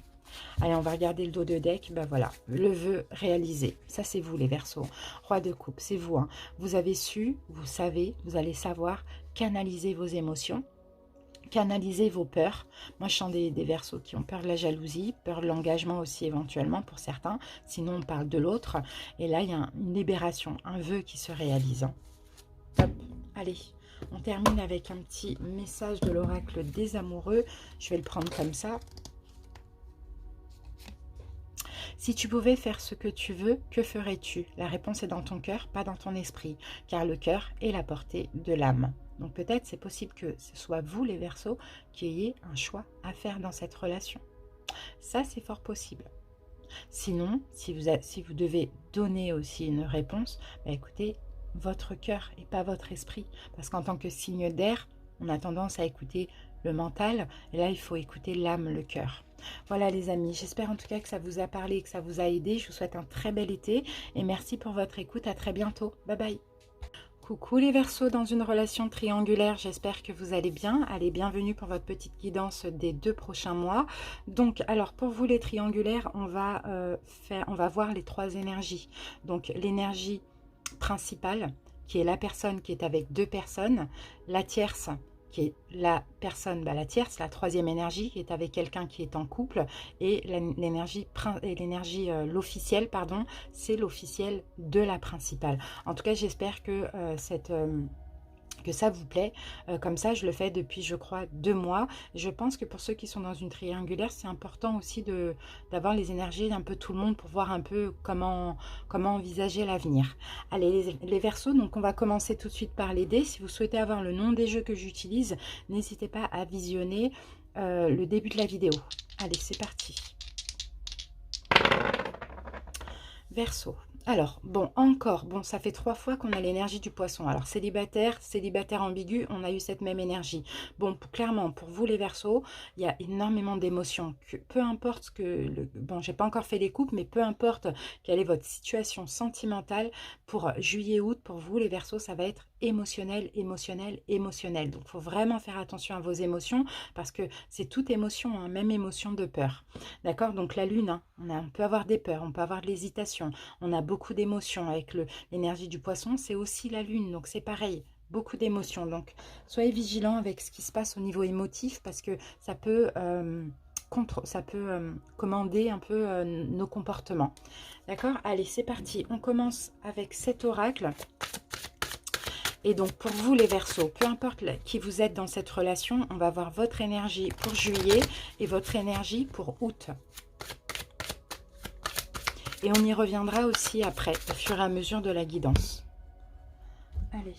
Allez, on va regarder le dos de deck. Ben voilà, le vœu réalisé. Ça, c'est vous, les Verseaux. Roi de coupe, c'est vous. Vous avez su, vous savez, vous allez savoir canaliser vos émotions, canaliser vos peurs. Moi, je sens des Verseaux qui ont peur de la jalousie, peur de l'engagement aussi éventuellement pour certains. Sinon, on parle de l'autre. Et là, il y a une libération, un vœu qui se réalise. Hop, allez. On termine avec un petit message de l'oracle des amoureux. Je vais le prendre comme ça. Si tu pouvais faire ce que tu veux, que ferais-tu? La réponse est dans ton cœur, pas dans ton esprit, car le cœur est la portée de l'âme. Donc peut-être c'est possible que ce soit vous les Verseaux qui ayez un choix à faire dans cette relation. Ça c'est fort possible. Sinon, si vous devez donner aussi une réponse, bah écoutez, votre cœur et pas votre esprit. Parce qu'en tant que signe d'air, on a tendance à écouter le mental, et là il faut écouter l'âme, le cœur. Voilà les amis, j'espère en tout cas que ça vous a parlé, que ça vous a aidé. Je vous souhaite un très bel été et merci pour votre écoute. À très bientôt. Bye bye. Coucou les Verseaux dans une relation triangulaire, j'espère que vous allez bien. Allez, bienvenue pour votre petite guidance des 2 prochains mois. Donc, alors pour vous les triangulaires, on va voir les 3 énergies. Donc l'énergie principale, qui est la personne qui est avec 2 personnes, la tierce, qui est la personne, la tierce, la troisième énergie, qui est avec quelqu'un qui est en couple, et l'officiel, pardon, c'est l'officiel de la principale. En tout cas, j'espère que que ça vous plaît. Comme ça, je le fais depuis, je crois, 2 mois. Je pense que pour ceux qui sont dans une triangulaire, c'est important aussi d'avoir les énergies d'un peu tout le monde pour voir un peu comment envisager l'avenir. Allez, les Verseaux, donc on va commencer tout de suite par les dés. Si vous souhaitez avoir le nom des jeux que j'utilise, n'hésitez pas à visionner le début de la vidéo. Allez, c'est parti. Verseau. Alors, bon, ça fait 3 fois qu'on a l'énergie du poisson. Alors, célibataire ambigu, on a eu cette même énergie. Bon, clairement, pour vous les Verseaux, il y a énormément d'émotions. Peu importe bon, j'ai pas encore fait les coupes, mais peu importe quelle est votre situation sentimentale, pour juillet-août, pour vous les Verseaux, ça va être émotionnel. Donc, il faut vraiment faire attention à vos émotions, parce que c'est toute émotion, même émotion de peur. D'accord? Donc, la lune, on peut avoir des peurs, on peut avoir de l'hésitation, on a beaucoup d'émotions avec l'énergie du poisson, c'est aussi la lune, donc c'est pareil, beaucoup d'émotions. Donc soyez vigilants avec ce qui se passe au niveau émotif, parce que ça peut commander un peu nos comportements. D'accord? Allez, c'est parti, on commence avec cet oracle. Et donc pour vous les Verseaux, peu importe qui vous êtes dans cette relation, on va voir votre énergie pour juillet et votre énergie pour août. Et on y reviendra aussi après, au fur et à mesure de la guidance. Allez,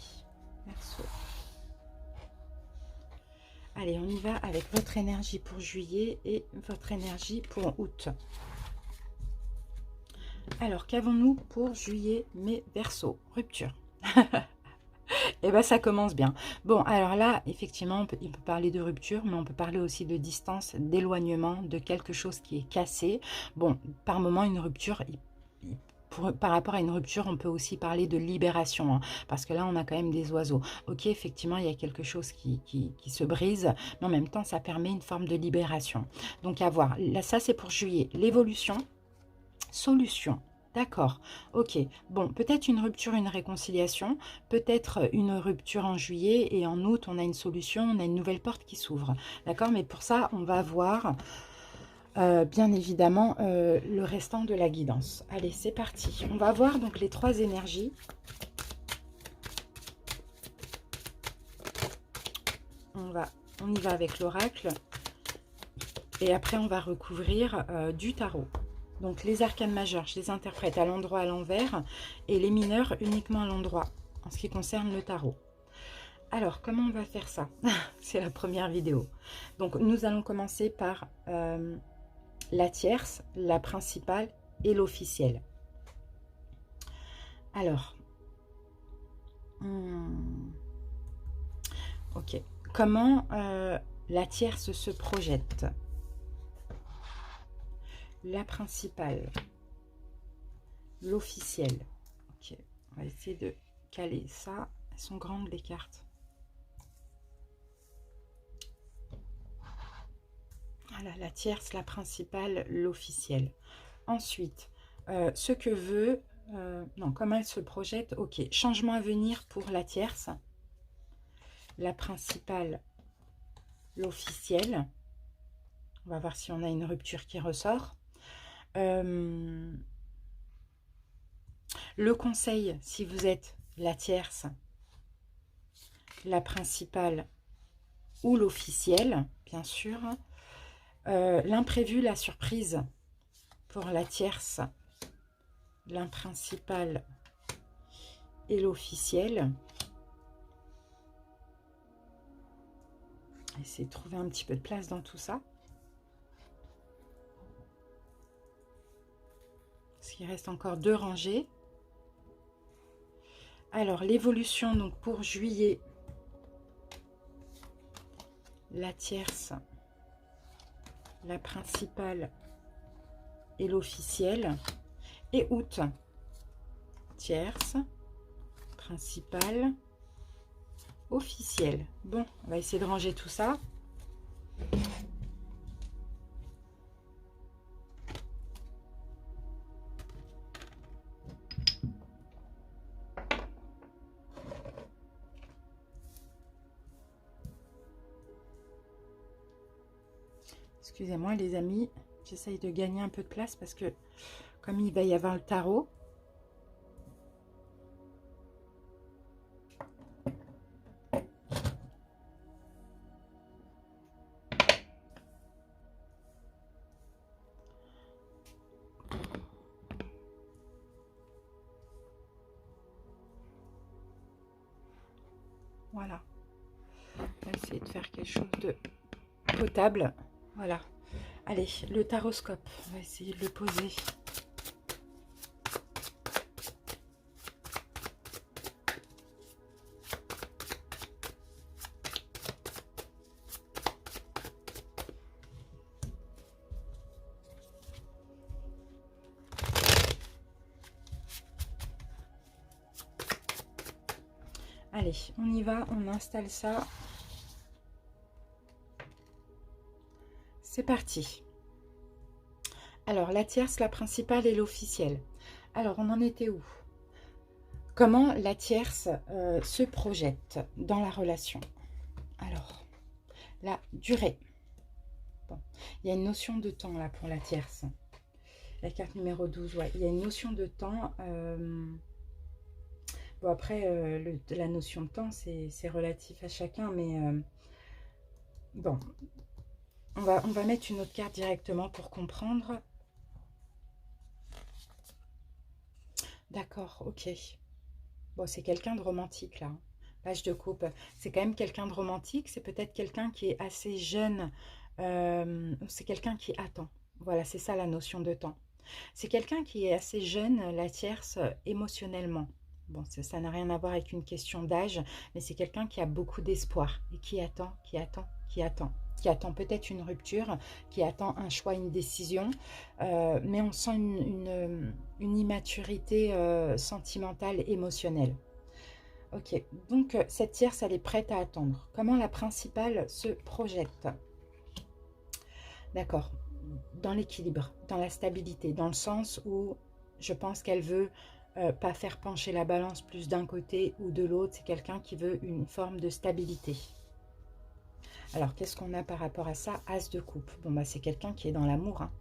Verseau. Allez, on y va avec votre énergie pour juillet et votre énergie pour août. Alors, qu'avons-nous pour juillet, mes Verseaux? Rupture. Et bien, ça commence bien. Bon, alors là, effectivement, il peut parler de rupture, mais on peut parler aussi de distance, d'éloignement, de quelque chose qui est cassé. Bon, par moment, une rupture, par rapport à une rupture, on peut aussi parler de libération, parce que là, on a quand même des oiseaux. Ok, effectivement, il y a quelque chose qui se brise, mais en même temps, ça permet une forme de libération. Donc, à voir. Là, ça, c'est pour juillet. L'évolution, solution. D'accord, ok. Bon, peut-être une rupture, une réconciliation, peut-être une rupture en juillet, et en août, on a une solution, on a une nouvelle porte qui s'ouvre. D'accord, mais pour ça, on va voir, bien évidemment, le restant de la guidance. Allez, c'est parti. On va voir donc les 3 énergies. On y va avec l'oracle. Et après, on va recouvrir du tarot. Donc les arcanes majeures, je les interprète à l'endroit, à l'envers, et les mineurs uniquement à l'endroit, en ce qui concerne le tarot. Alors, comment on va faire ça? C'est la première vidéo. Donc, nous allons commencer par la tierce, la principale et l'officielle. Alors, ok. Comment la tierce se projette? La principale, l'officielle. Ok, on va essayer de caler ça. Elles sont grandes les cartes. Voilà, la tierce, la principale, l'officielle. Ensuite, ce que veut... non, comment elle se projette? Ok, changement à venir pour la tierce. La principale, l'officielle. On va voir si on a une rupture qui ressort. Le conseil, si vous êtes la tierce, la principale ou l'officielle, bien sûr. L'imprévu, la surprise pour la tierce, l'imprincipal et l'officiel. Essayez de trouver un petit peu de place dans tout ça. Parce qu'il reste encore 2 rangées. Alors, l'évolution, donc pour juillet, la tierce, la principale et l'officiel. Et août, tierce, principale, officielle. Bon, on va essayer de ranger tout ça. Excusez-moi les amis, j'essaye de gagner un peu de place parce que comme il va y avoir le tarot, voilà, on va essayer de faire quelque chose de potable. Voilà, allez, le taroscope, on va essayer de le poser. Allez, on y va, on installe ça. C'est parti. Alors, la tierce, la principale et l'officielle. Alors, on en était où? Comment la tierce se projette dans la relation? Alors, la durée. Bon, il y a une notion de temps là pour la tierce. La carte numéro 12, ouais, il y a une notion de temps. Bon, après, la notion de temps, c'est relatif à chacun, mais bon, on va mettre une autre carte directement pour comprendre. D'accord, ok. Bon, c'est quelqu'un de romantique, là. Page de coupe. C'est quand même quelqu'un de romantique. C'est peut-être quelqu'un qui est assez jeune. C'est quelqu'un qui attend. Voilà, c'est ça la notion de temps. C'est quelqu'un qui est assez jeune, la tierce, émotionnellement. Bon, ça n'a rien à voir avec une question d'âge, mais c'est quelqu'un qui a beaucoup d'espoir et qui attend, qui attend, qui attend. Qui attend peut-être une rupture, qui attend un choix, une décision, mais on sent une immaturité sentimentale, émotionnelle. Ok, donc cette tierce, elle est prête à attendre. Comment la principale se projette? D'accord, dans l'équilibre, dans la stabilité, dans le sens où je pense qu'elle veut pas faire pencher la balance plus d'un côté ou de l'autre. C'est quelqu'un qui veut une forme de stabilité. Alors, qu'est-ce qu'on a par rapport à ça? As de coupe. Bon, bah, c'est quelqu'un qui est dans l'amour. Hein.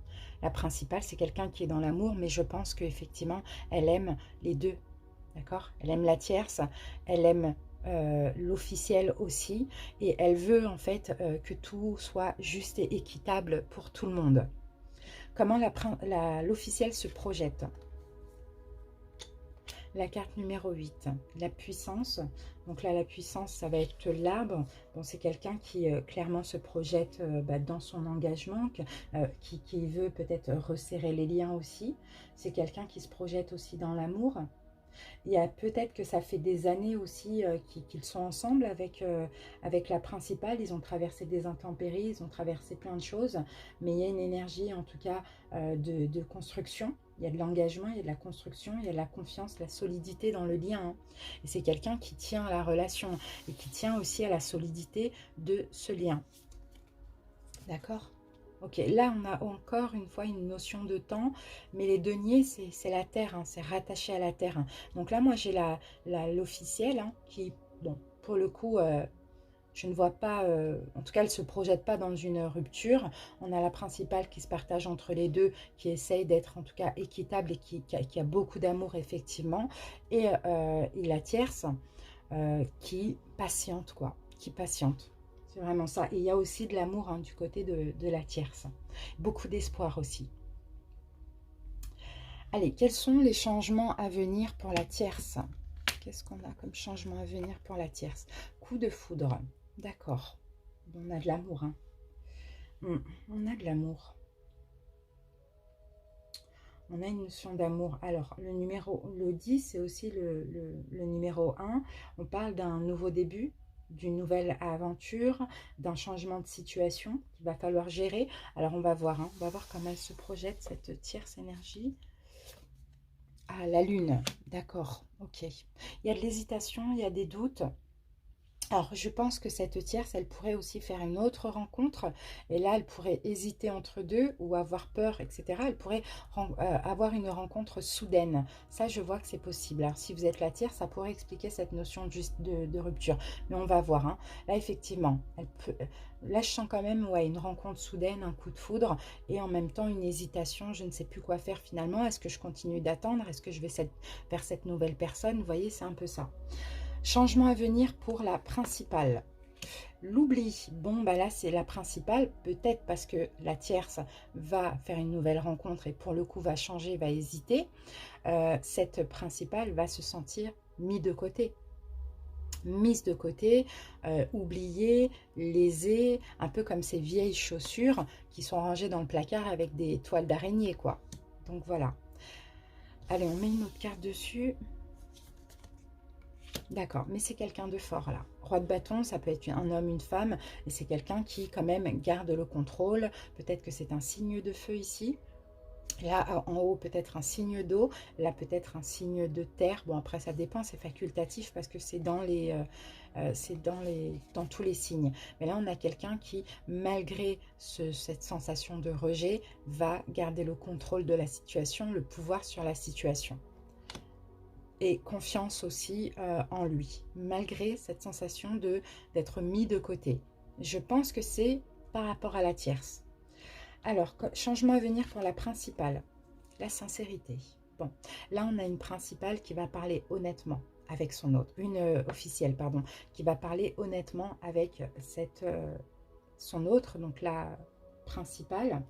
La principale, c'est quelqu'un qui est dans l'amour, mais je pense qu'effectivement, elle aime les deux. D'accord? Elle aime la tierce, elle aime l'officiel aussi, et elle veut en fait que tout soit juste et équitable pour tout le monde. Comment l'officiel se projette? La carte numéro 8, la puissance. Donc là, la puissance, ça va être l'arbre. Bon, c'est quelqu'un qui clairement se projette dans son engagement, qui veut peut-être resserrer les liens aussi. C'est quelqu'un qui se projette aussi dans l'amour. Il y a peut-être que ça fait des années aussi qu'ils sont ensemble avec la principale. Ils ont traversé des intempéries, ils ont traversé plein de choses. Mais il y a une énergie en tout cas de construction. Il y a de l'engagement, il y a de la construction, il y a de la confiance, la solidité dans le lien. Hein. Et c'est quelqu'un qui tient à la relation et qui tient aussi à la solidité de ce lien. D'accord? Ok, là on a encore une fois une notion de temps, mais les deniers c'est la terre, hein, c'est rattaché à la terre. Hein. Donc là moi j'ai l'officielle hein, qui, bon, pour le coup, je ne vois pas, en tout cas elle ne se projette pas dans une rupture. On a la principale qui se partage entre les deux, qui essaye d'être en tout cas équitable et qui a beaucoup d'amour effectivement. Et la tierce qui patiente quoi, qui patiente. C'est vraiment ça. Et il y a aussi de l'amour hein, du côté de la tierce. Beaucoup d'espoir aussi. Allez, quels sont les changements à venir pour la tierce? Qu'est-ce qu'on a comme changement à venir pour la tierce? Coup de foudre. D'accord. On a de l'amour. Hein. On a de l'amour. On a une notion d'amour. Alors, le 10, c'est aussi le numéro 1. On parle d'un nouveau début, d'une nouvelle aventure, d'un changement de situation qu'il va falloir gérer. Alors, on va voir. Hein, on va voir comment elle se projette, cette tierce énergie. Ah, la lune. D'accord. Ok. Il y a de l'hésitation, il y a des doutes. Alors, je pense que cette tierce, elle pourrait aussi faire une autre rencontre. Et là, elle pourrait hésiter entre deux ou avoir peur, etc. Elle pourrait avoir une rencontre soudaine. Ça, je vois que c'est possible. Alors, si vous êtes la tierce, ça pourrait expliquer cette notion de rupture. Mais on va voir. Hein. Là, effectivement, là, je sens quand même ouais, une rencontre soudaine, un coup de foudre. Et en même temps, une hésitation. Je ne sais plus quoi faire finalement. Est-ce que je continue d'attendre? Est-ce que je vais vers cette nouvelle personne? Vous voyez, c'est un peu ça. Changement à venir pour la principale. L'oubli, bon, bah là, c'est la principale, peut-être parce que la tierce va faire une nouvelle rencontre et pour le coup va changer, va hésiter. Cette principale va se sentir mise de côté. Mise de côté, oubliée, lésée, un peu comme ces vieilles chaussures qui sont rangées dans le placard avec des toiles d'araignée, quoi. Donc voilà. Allez, on met une autre carte dessus. D'accord, mais c'est quelqu'un de fort là. Roi de bâton, ça peut être un homme, une femme, et c'est quelqu'un qui quand même garde le contrôle. Peut-être que c'est un signe de feu ici. Là, en haut, peut-être un signe d'eau. Là, peut-être un signe de terre. Bon, après, ça dépend, c'est facultatif parce que c'est dans tous les signes. Mais là, on a quelqu'un qui, malgré cette sensation de rejet, va garder le contrôle de la situation, le pouvoir sur la situation. Et confiance aussi en lui, malgré cette sensation d'être mis de côté. Je pense que c'est par rapport à la tierce. Alors, changement à venir pour la principale, la sincérité. Bon, là on a une principale qui va parler honnêtement avec son autre, une officielle, pardon, qui va parler honnêtement avec son autre, donc la principale.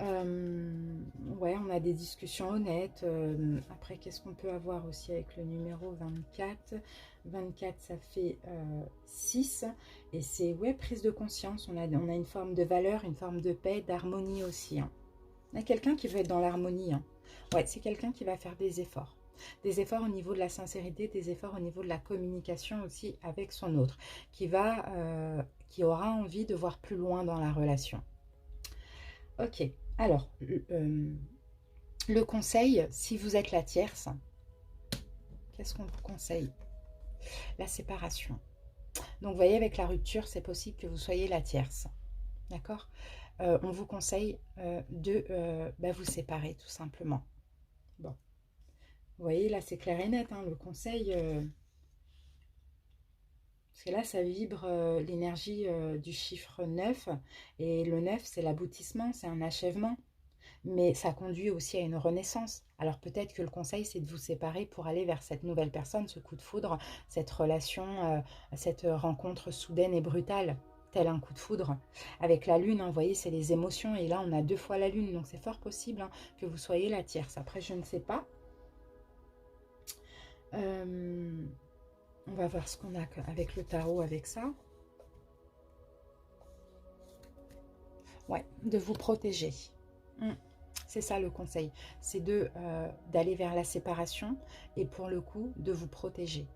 Ouais, on a des discussions honnêtes. Après, qu'est-ce qu'on peut avoir aussi avec le numéro 24? 24, ça fait 6. Et c'est, ouais, prise de conscience. On a une forme de valeur, une forme de paix, d'harmonie aussi. Hein. On a quelqu'un qui veut être dans l'harmonie. Hein. Ouais, c'est quelqu'un qui va faire des efforts. Des efforts au niveau de la sincérité, des efforts au niveau de la communication aussi avec son autre. Qui aura envie de voir plus loin dans la relation. Ok, alors, le conseil, si vous êtes la tierce, qu'est-ce qu'on vous conseille? La séparation. Donc, vous voyez, avec la rupture, c'est possible que vous soyez la tierce. D'accord? On vous conseille de vous séparer, tout simplement. Bon. Vous voyez, là, c'est clair et net, hein, le conseil... parce que là, ça vibre l'énergie du chiffre 9. Et le 9, c'est l'aboutissement, c'est un achèvement. Mais ça conduit aussi à une renaissance. Alors peut-être que le conseil, c'est de vous séparer pour aller vers cette nouvelle personne, ce coup de foudre, cette relation, cette rencontre soudaine et brutale, tel un coup de foudre. Avec la lune, hein, vous voyez, c'est les émotions. Et là, on a 2 fois la lune, donc c'est fort possible hein, que vous soyez la tierce. Après, je ne sais pas. On va voir ce qu'on a avec le tarot, avec ça. Ouais, de vous protéger. C'est ça le conseil, c'est d'aller vers la séparation et pour le coup, de vous protéger.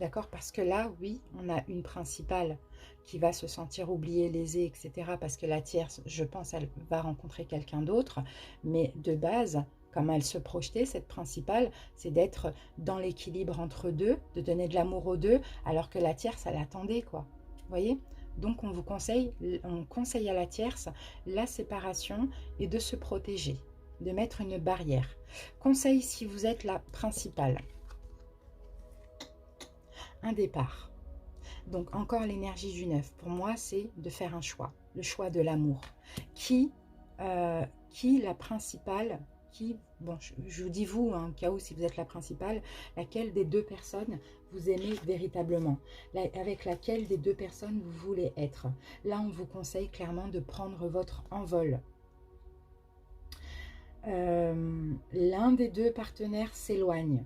D'accord? Parce que là, oui, on a une principale qui va se sentir oubliée, lésée, etc. Parce que la tierce, je pense, elle va rencontrer quelqu'un d'autre. Mais de base, comme elle se projetait, cette principale, c'est d'être dans l'équilibre entre deux, de donner de l'amour aux deux, alors que la tierce, elle attendait, quoi. Vous voyez? Donc, on conseille à la tierce la séparation et de se protéger, de mettre une barrière. Conseil si vous êtes la principale. Un départ. Donc encore l'énergie du 9. Pour moi, c'est de faire un choix. Le choix de l'amour. Qui la principale, bon, je vous dis vous, hein, au cas où si vous êtes la principale, laquelle des deux personnes vous aimez véritablement, avec laquelle des deux personnes vous voulez être. Là, on vous conseille clairement de prendre votre envol. L'un des deux partenaires s'éloigne.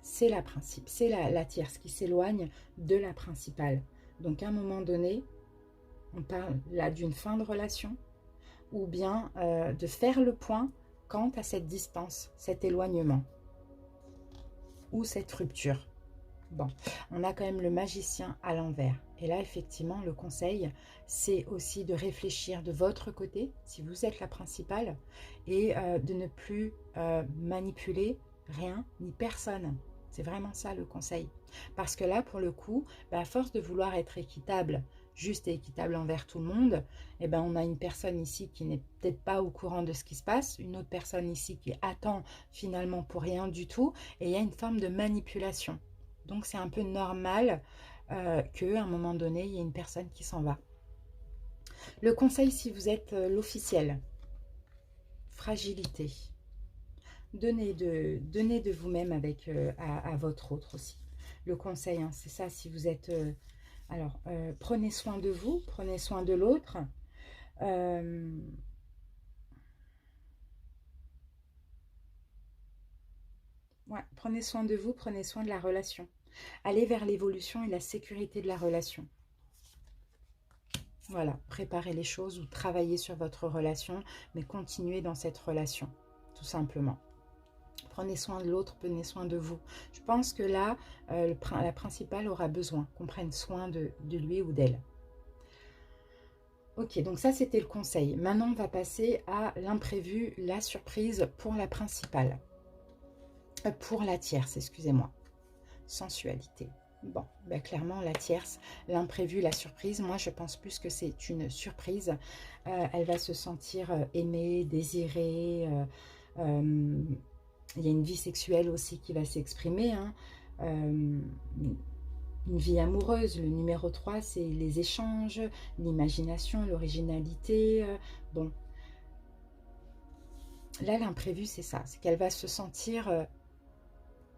C'est la tierce qui s'éloigne de la principale. Donc à un moment donné, on parle là d'une fin de relation ou bien de faire le point quant à cette distance, cet éloignement ou cette rupture. Bon, on a quand même le magicien à l'envers. Et là, effectivement, le conseil, c'est aussi de réfléchir de votre côté, si vous êtes la principale, et de ne plus manipuler rien ni personne. C'est vraiment ça le conseil. Parce que là, pour le coup, à force de vouloir être équitable, juste et équitable envers tout le monde, eh ben, on a une personne ici qui n'est peut-être pas au courant de ce qui se passe, une autre personne ici qui attend finalement pour rien du tout, et il y a une forme de manipulation. Donc c'est un peu normal qu'à un moment donné, il y ait une personne qui s'en va. Le conseil si vous êtes l'officiel, fragilité. Donnez de vous-même avec à votre autre aussi. Le conseil, hein, c'est ça, si vous êtes... prenez soin de vous, prenez soin de l'autre. Ouais, prenez soin de vous, prenez soin de la relation. Allez vers l'évolution et la sécurité de la relation. Voilà, préparez les choses ou travaillez sur votre relation, mais continuez dans cette relation, tout simplement. Prenez soin de l'autre, prenez soin de vous. Je pense que là, la principale aura besoin qu'on prenne soin de lui ou d'elle. Ok, donc ça c'était le conseil. Maintenant, on va passer à l'imprévu, la surprise pour la principale. Pour la tierce, excusez-moi. Sensualité. Bon, ben clairement, la tierce, l'imprévu, la surprise, moi je pense plus que c'est une surprise. Elle va se sentir aimée, désirée. Il y a une vie sexuelle aussi qui va s'exprimer. Hein. Une vie amoureuse, le numéro 3, c'est les échanges, l'imagination, l'originalité. Bon, là l'imprévu, c'est ça. C'est qu'elle va se sentir...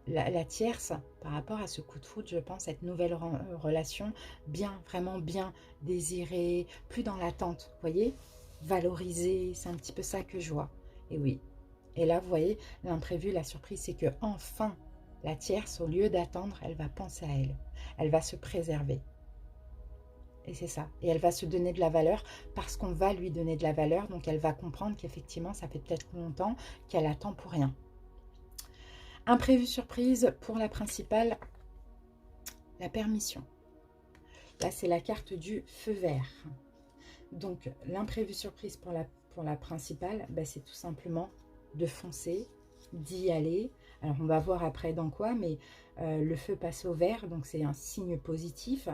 La tierce, par rapport à ce coup de foudre, je pense, cette nouvelle relation, bien, vraiment bien désirée, plus dans l'attente, vous voyez, valorisée, c'est un petit peu ça que je vois. Et oui, et là, vous voyez, l'imprévu, la surprise, c'est que enfin, la tierce, au lieu d'attendre, elle va penser à elle, elle va se préserver. Et c'est ça, et elle va se donner de la valeur parce qu'on va lui donner de la valeur, donc elle va comprendre qu'effectivement, ça fait peut-être longtemps qu'elle attend pour rien. Imprévu surprise pour la principale, la permission. Là, c'est la carte du feu vert. Donc, l'imprévu surprise pour la principale, c'est tout simplement de foncer, d'y aller. Alors, on va voir après dans quoi, mais le feu passe au vert, donc c'est un signe positif.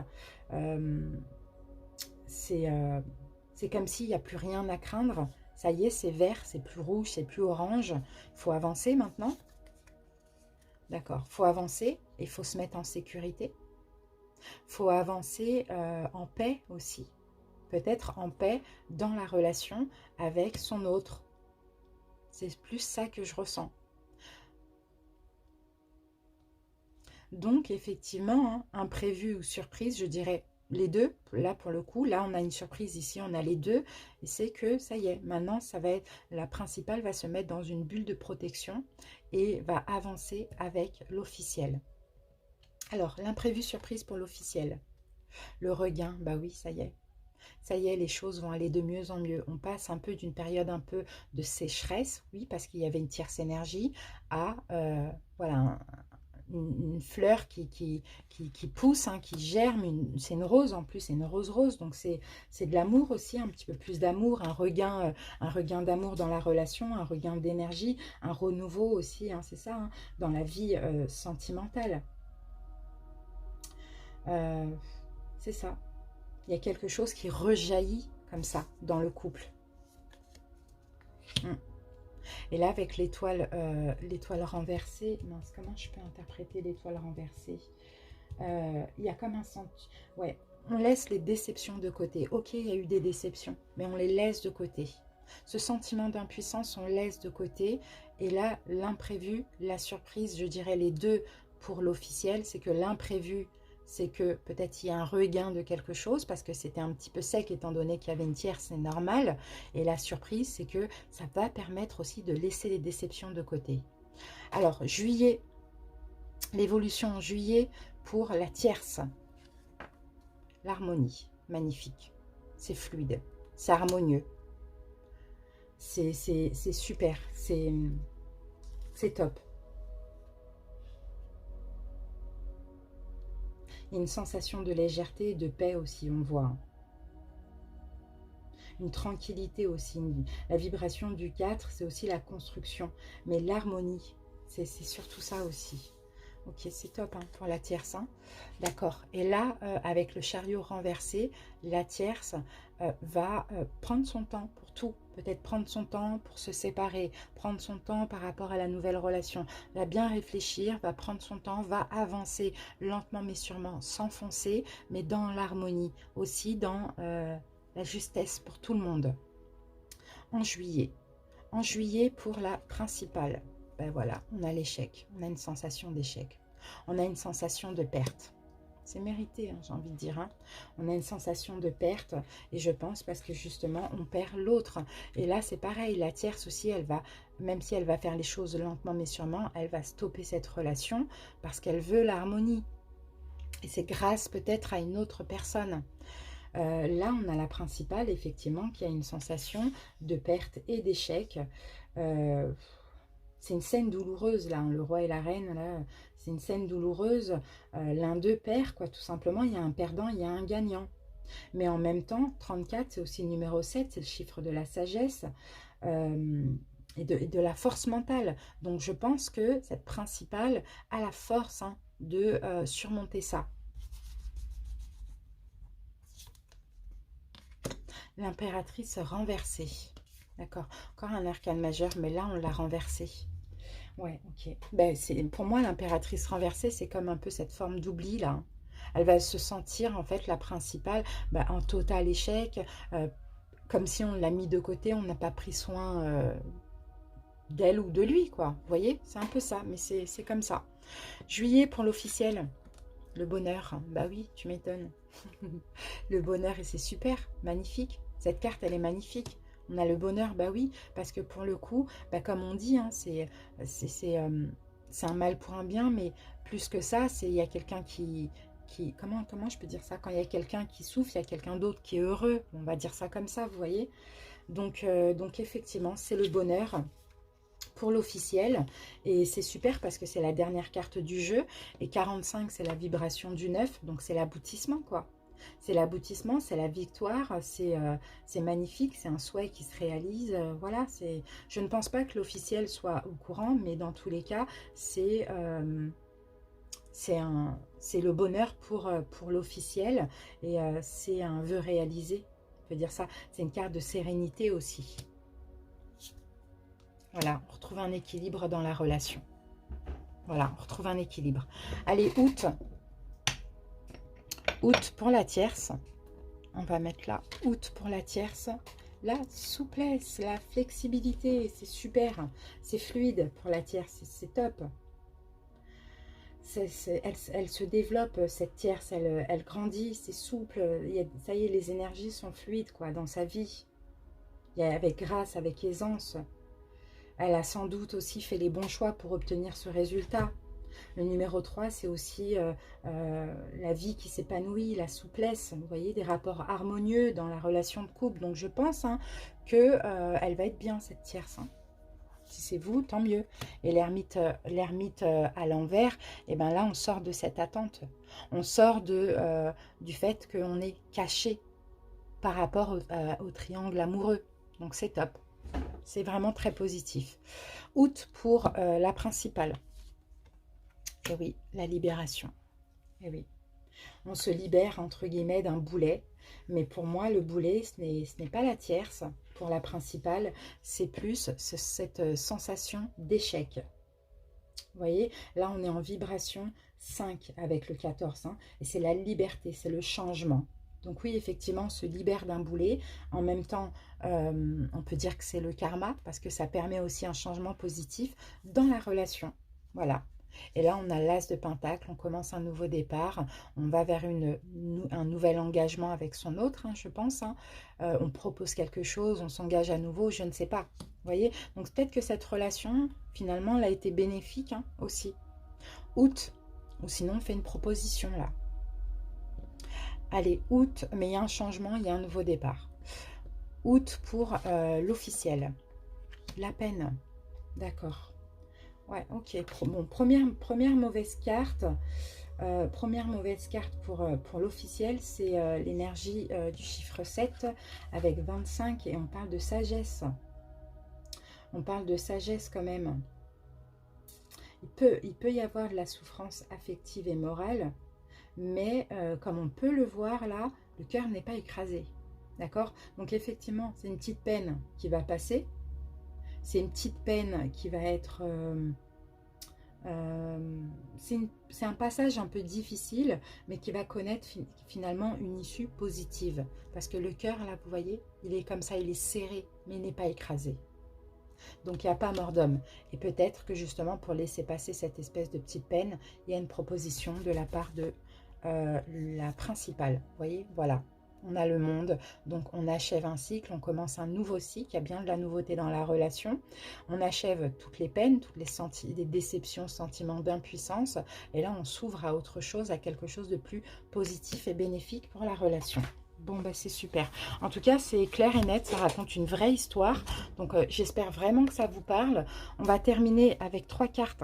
C'est comme s'il n'y a plus rien à craindre. Ça y est, c'est vert, c'est plus rouge, c'est plus orange. Il faut avancer maintenant. D'accord, il faut avancer, il faut se mettre en sécurité. Il faut avancer en paix aussi. Peut-être en paix dans la relation avec son autre. C'est plus ça que je ressens. Donc, effectivement, hein, imprévu ou surprise, je dirais les deux. Là, pour le coup, là, on a une surprise ici, on a les deux. Et c'est que, ça y est, maintenant, ça va être, la principale va se mettre dans une bulle de protection et va avancer avec l'officiel. Alors, l'imprévu surprise pour l'officiel. Le regain, bah oui, ça y est. Ça y est, les choses vont aller de mieux en mieux. On passe un peu d'une période un peu de sécheresse, oui, parce qu'il y avait une tierce énergie, à voilà, une fleur qui pousse, hein, qui germe. C'est une rose en plus, c'est une rose, donc c'est de l'amour aussi, un petit peu plus d'amour, un regain d'amour dans la relation, un regain d'énergie, un renouveau aussi, hein, c'est ça, hein, dans la vie sentimentale. C'est ça. Il y a quelque chose qui rejaillit comme ça dans le couple. Et là, avec l'étoile renversée, mince, comment je peux interpréter l'étoile renversée? Il y a comme un sentiment. Ouais, on laisse les déceptions de côté. Ok, il y a eu des déceptions, mais on les laisse de côté. Ce sentiment d'impuissance, on laisse de côté. Et là, l'imprévu, la surprise, je dirais les deux pour l'officiel, c'est que l'imprévu, c'est que peut-être il y a un regain de quelque chose parce que c'était un petit peu sec étant donné qu'il y avait une tierce, c'est normal. Et la surprise, c'est que ça va permettre aussi de laisser les déceptions de côté. Alors, juillet, l'évolution en juillet pour la tierce. L'harmonie, magnifique. C'est fluide, c'est harmonieux. C'est super, c'est top. Il y a une sensation de légèreté et de paix aussi, on voit. Une tranquillité aussi. La vibration du 4, c'est aussi la construction. Mais l'harmonie, c'est surtout ça aussi. Ok, c'est top, hein, pour la tierce. Hein. D'accord. Et là, avec le chariot renversé, la tierce va prendre son temps pour tout. Peut-être prendre son temps pour se séparer, prendre son temps par rapport à la nouvelle relation. Va bien réfléchir, va prendre son temps, va avancer lentement mais sûrement, s'enfoncer, mais dans l'harmonie. Aussi dans la justesse pour tout le monde. En juillet pour la principale. Ben voilà, on a l'échec, on a une sensation d'échec, on a une sensation de perte. C'est mérité, hein, j'ai envie de dire. Hein. On a une sensation de perte, et je pense parce que justement, on perd l'autre. Et là, c'est pareil, la tierce aussi, elle va, même si elle va faire les choses lentement mais sûrement, elle va stopper cette relation parce qu'elle veut l'harmonie. Et c'est grâce peut-être à une autre personne. Là, on a la principale, effectivement, qui a une sensation de perte et d'échec. C'est une scène douloureuse, là, hein, le roi et la reine, là, c'est une scène douloureuse. L'un d'eux perd, quoi, tout simplement. Il y a un perdant, il y a un gagnant. Mais en même temps, 34, c'est aussi le numéro 7, c'est le chiffre de la sagesse et de la force mentale. Donc, je pense que cette principale a la force, hein, de surmonter ça. L'impératrice renversée. D'accord. Encore un arcane majeur, mais là, on l'a renversée. Ouais, ok. Ben, pour moi, l'impératrice renversée, c'est comme un peu cette forme d'oubli, là. Elle va se sentir, en fait, la principale, ben, en total échec, comme si on l'a mis de côté, on n'a pas pris soin d'elle ou de lui, quoi. Vous voyez? C'est un peu ça, mais c'est comme ça. Juillet pour l'officiel. Le bonheur, bah oui, tu m'étonnes. Le bonheur, et c'est super, magnifique. Cette carte, elle est magnifique. On a le bonheur, bah oui, parce que pour le coup, bah comme on dit, hein, c'est un mal pour un bien, mais plus que ça, il y a quelqu'un comment je peux dire ça? Quand il y a quelqu'un qui souffre, il y a quelqu'un d'autre qui est heureux. On va dire ça comme ça, vous voyez? Donc effectivement, c'est le bonheur pour l'officiel, et c'est super parce que c'est la dernière carte du jeu, et 45 c'est la vibration du 9, donc c'est l'aboutissement, quoi. C'est l'aboutissement, c'est la victoire, c'est magnifique, c'est un souhait qui se réalise, voilà. Je ne pense pas que l'officiel soit au courant, mais dans tous les cas, c'est le bonheur pour l'officiel, et c'est un vœu réalisé, on peut dire ça. C'est une carte de sérénité aussi. Voilà, on retrouve un équilibre dans la relation. Voilà, on retrouve un équilibre. Allez, août. Août pour la tierce. On va mettre là, août pour la tierce. La souplesse, la flexibilité, c'est super. C'est fluide pour la tierce, c'est top. Elle se développe, cette tierce, elle grandit, c'est souple. Ça y est, les énergies sont fluides, quoi, dans sa vie. Avec grâce, avec aisance. Elle a sans doute aussi fait les bons choix pour obtenir ce résultat. Le numéro 3, c'est aussi la vie qui s'épanouit, la souplesse, vous voyez, des rapports harmonieux dans la relation de couple. Donc je pense, hein, qu'elle va être bien, cette tierce. Hein. Si c'est vous, tant mieux. Et l'ermite à l'envers, et ben là, on sort de cette attente. On sort du fait qu'on est caché par rapport au triangle amoureux. Donc, c'est top. C'est vraiment très positif. Août pour la principale. Et oui, la libération. Et oui. On se libère, entre guillemets, d'un boulet. Mais pour moi, le boulet, ce n'est pas la tierce. Pour la principale, c'est plus cette sensation d'échec. Vous voyez, là, on est en vibration 5 avec le 14. Hein, et c'est la liberté, c'est le changement. Donc oui, effectivement, on se libère d'un boulet. En même temps, on peut dire que c'est le karma, parce que ça permet aussi un changement positif dans la relation. Voilà. Et là, on a l'as de pentacle, on commence un nouveau départ, on va vers un nouvel engagement avec son autre, hein, je pense. Hein. On propose quelque chose, on s'engage à nouveau, je ne sais pas. Vous voyez? Donc peut-être que cette relation, finalement, elle a été bénéfique hein, aussi. Août, ou sinon on fait une proposition là. Allez, août, mais il y a un changement, il y a un nouveau départ. Août pour l'officiel. La peine, d'accord. Ouais, ok. Bon, première mauvaise carte. Première mauvaise carte pour l'officiel, c'est l'énergie du chiffre 7 avec 25 et on parle de sagesse. On parle de sagesse quand même. Il peut y avoir de la souffrance affective et morale, mais comme on peut le voir là, le cœur n'est pas écrasé. D'accord? Donc effectivement, c'est une petite peine qui va passer. C'est une petite peine qui va être... c'est un passage un peu difficile, mais qui va connaître finalement une issue positive. Parce que le cœur, là, vous voyez, il est comme ça, il est serré, mais il n'est pas écrasé. Donc, il n'y a pas mort d'homme. Et peut-être que justement, pour laisser passer cette espèce de petite peine, il y a une proposition de la part de la principale. Vous voyez, voilà. On a le monde, donc on achève un cycle, on commence un nouveau cycle, il y a bien de la nouveauté dans la relation. On achève toutes les peines, toutes les déceptions, sentiments d'impuissance. Et là, on s'ouvre à autre chose, à quelque chose de plus positif et bénéfique pour la relation. Bon, bah c'est super. En tout cas, c'est clair et net, ça raconte une vraie histoire. Donc, j'espère vraiment que ça vous parle. On va terminer avec 3 cartes.